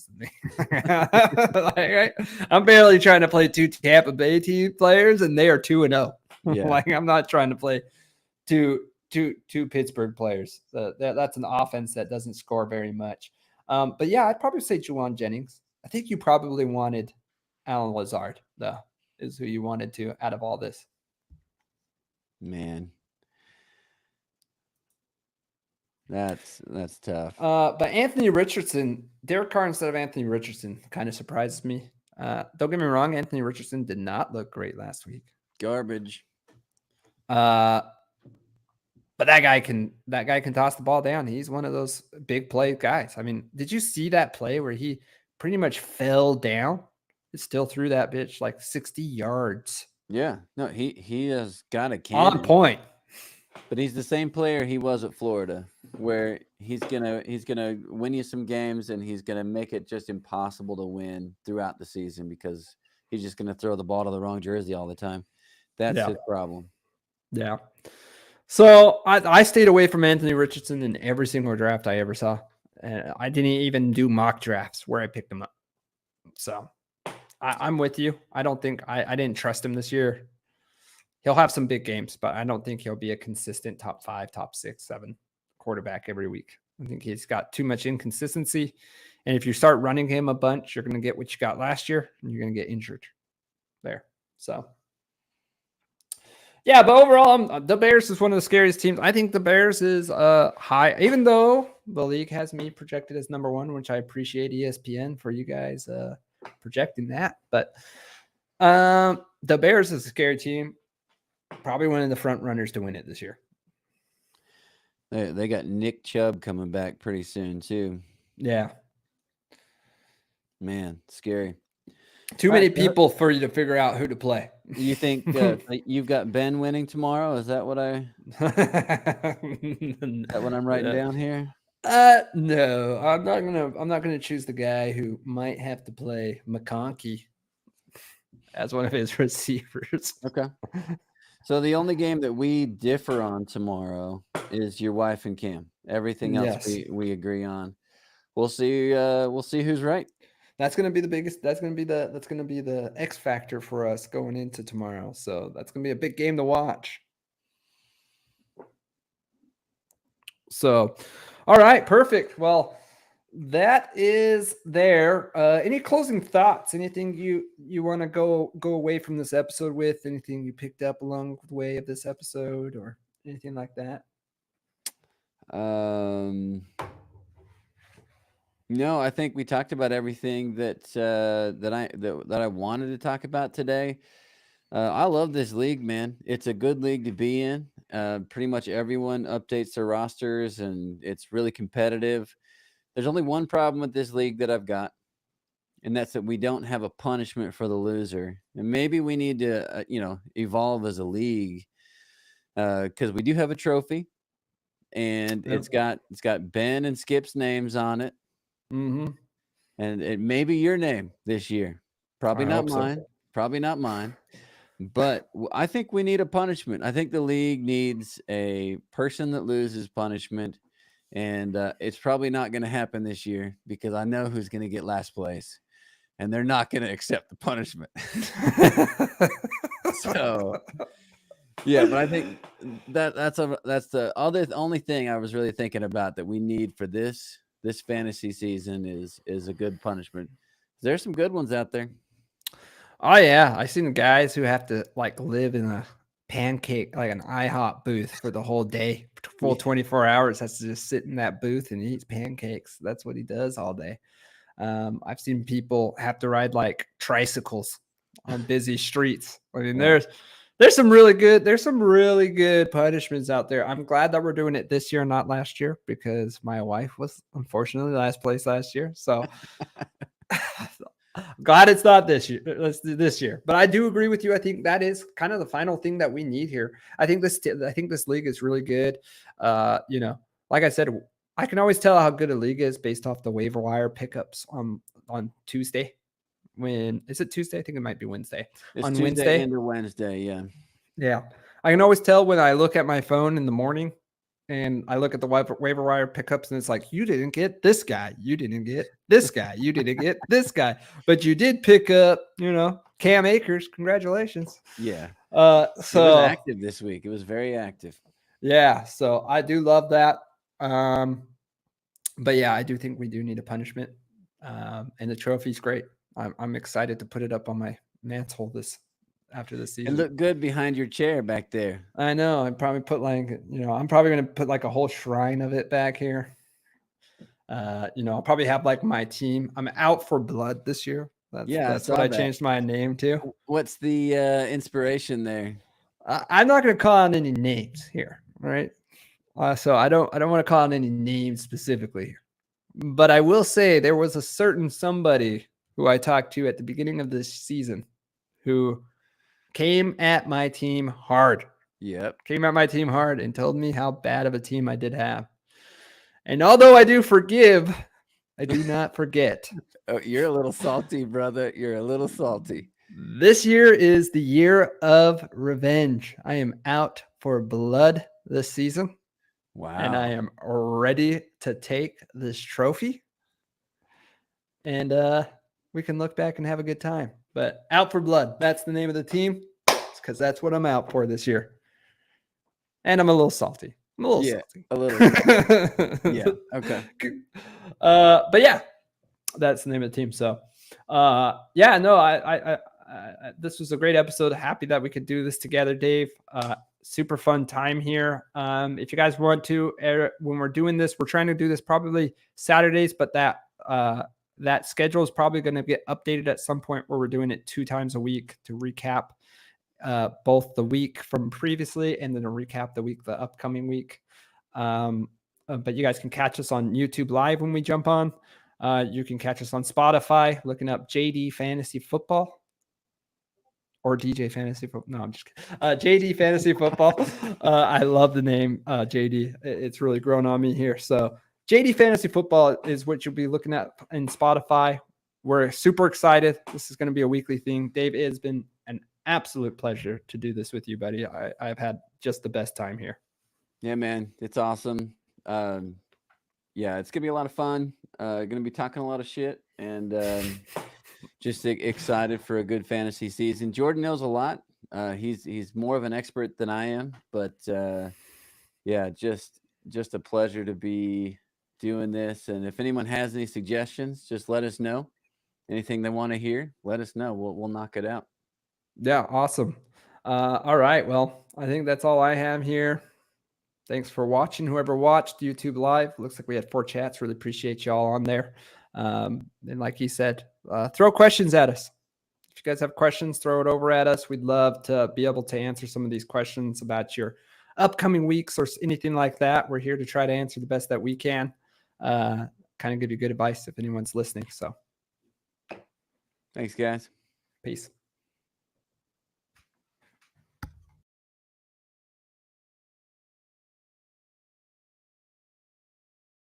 Right? I'm barely trying to play 2 Tampa Bay team players, and they are 2-0. Yeah. Like I'm not trying to play two Pittsburgh players. That's an offense that doesn't score very much. But yeah, I'd probably say Juwan Jennings. I think you probably wanted Allen Lazard, though, is who you wanted to out of all this. Man. That's tough. But Anthony Richardson, Derek Carr instead of Anthony Richardson kind of surprises me. Don't get me wrong, Anthony Richardson did not look great last week. Garbage. But that guy can toss the ball down. He's one of those big play guys. I mean, did you see that play where he pretty much fell down? It still threw that bitch like 60 yards. Yeah. No, he has got a cannon. On point. But he's the same player he was at Florida, where he's gonna win you some games, and he's gonna make it just impossible to win throughout the season because he's just gonna throw the ball to the wrong jersey all the time. That's his problem. Yeah. So I stayed away from Anthony Richardson in every single draft I ever saw. And I didn't even do mock drafts where I picked him up. So I'm with you. I don't think I didn't trust him this year. He'll have some big games, but I don't think he'll be a consistent top 5, top 6, 7 quarterback every week. I think he's got too much inconsistency. And if you start running him a bunch, you're going to get what you got last year, and you're going to get injured there. So, yeah, but overall, the Bears is one of the scariest teams. I think the Bears is high, even though the league has me projected as number 1, which I appreciate ESPN for you guys projecting that. But the Bears is a scary team. Probably one of the front runners to win it this year. They got Nick Chubb coming back pretty soon too. Yeah. Man, scary. Too many people for you to figure out who to play. You think you've got Ben winning tomorrow? Is that what I'm writing down here? No, I'm not gonna choose the guy who might have to play McConkey as one of his receivers. Okay. So the only game that we differ on tomorrow is your wife and Cam. Everything else we agree on. We'll see. We'll see who's right. That's going to be the biggest. That's going to be the X factor for us going into tomorrow. So that's going to be a big game to watch. So, all right, perfect. Well, that is there. Any closing thoughts? Anything you want to go away from this episode with? Anything you picked up along the way of this episode, or anything like that? No, I think we talked about everything that I wanted to talk about today. I love this league, man. It's a good league to be in. Pretty much everyone updates their rosters, and it's really competitive. There's only one problem with this league that I've got, and that's that we don't have a punishment for the loser. And maybe we need to, evolve as a league, because we do have a trophy, and it's got Ben and Skip's names on it. Mm-hmm. and it may be your name this year. Probably I not hope so. mine. Probably not mine. But I think we need a punishment. I think the league needs a person that loses punishment, and it's probably not going to happen this year because I know who's going to get last place, and they're not going to accept the punishment. So, yeah, but I think that's the only thing I was really thinking about that we need for this fantasy season is a good punishment. There's some good ones out there. Oh yeah, I seen guys who have to like live in a pancake, like an IHOP booth for the whole day, full 24 hours. Has to just sit in that booth and eat pancakes. That's what he does all day. I've seen people have to ride like tricycles on busy streets. I mean, Yeah. there's some really good punishments out there. I'm glad that we're doing it this year, not last year, because my wife was unfortunately last place last year. So glad it's not this year. Let's do this year. But I do agree with you. I think that is kind of the final thing that we need here. I think this league is really good. You know, like I said, I can always tell how good a league is based off the waiver wire pickups on Tuesday. When is it Tuesday? I think it might be Wednesday. It's on Tuesday Wednesday into Wednesday, yeah. Yeah. I can always tell when I look at my phone in the morning and I look at the waiver wire pickups and it's like, you didn't get this guy. You didn't get this guy. You didn't get this guy. But you did pick up, you know, Cam Akers. Congratulations. Yeah. So it was active this week. It was very active. Yeah. So I do love that. But yeah, I do think we do need a punishment. And the trophy's great. I'm excited to put it up on my mantle after this season. It looked good behind your chair back there. I know. I'd probably put I'm probably going to put like a whole shrine of it back here. I'll probably have like my team. I'm out for blood this year. That's what I changed my name to. What's the inspiration there? I'm not going to call out any names here. Right. So I don't want to call out any names specifically, but I will say there was a certain somebody who I talked to at the beginning of this season who came at my team hard. Yep. Came at my team hard and told me how bad of a team I did have. And although I do forgive, I do not forget. Oh, you're a little salty, brother. You're a little salty. This year is the year of revenge. I am out for blood this season. Wow. And I am ready to take this trophy. And we can look back and have a good time. But out for blood. That's the name of the team. Because that's what I'm out for this year. And I'm a little salty. Salty. A little. Yeah. Okay. But yeah, that's the name of the team. So, yeah, no, I this was a great episode. Happy that we could do this together, Dave. Super fun time here. If you guys want to, when we're doing this, we're trying to do this probably Saturdays, but that schedule is probably going to get updated at some point where we're doing it 2 times a week to recap both the week from previously and then to recap the upcoming week. But you guys can catch us on YouTube Live when we jump on. You can catch us on Spotify looking up JD Fantasy Football or DJ Fantasy Football. No, I'm just kidding. JD Fantasy Football. I love the name JD. It's really grown on me here. So JD Fantasy Football is what you'll be looking at in Spotify. We're super excited. This is going to be a weekly thing. Dave, it has been an absolute pleasure to do this with you, buddy. I've had just the best time here. Yeah, man. It's awesome. Yeah, it's going to be a lot of fun. Going to be talking a lot of shit and just excited for a good fantasy season. Jordan knows a lot. He's more of an expert than I am, but yeah, just a pleasure to be doing this. And if anyone has any suggestions, just let us know. Anything they want to hear, let us know. We'll knock it out. Yeah, awesome. All right. Well, I think that's all I have here. Thanks for watching. Whoever watched YouTube Live, looks like we had 4 chats. Really appreciate y'all on there. And like he said, throw questions at us. If you guys have questions, throw it over at us. We'd love to be able to answer some of these questions about your upcoming weeks or anything like that. We're here to try to answer the best that we can. Kind of give you good advice if anyone's listening. So thanks, guys. Peace.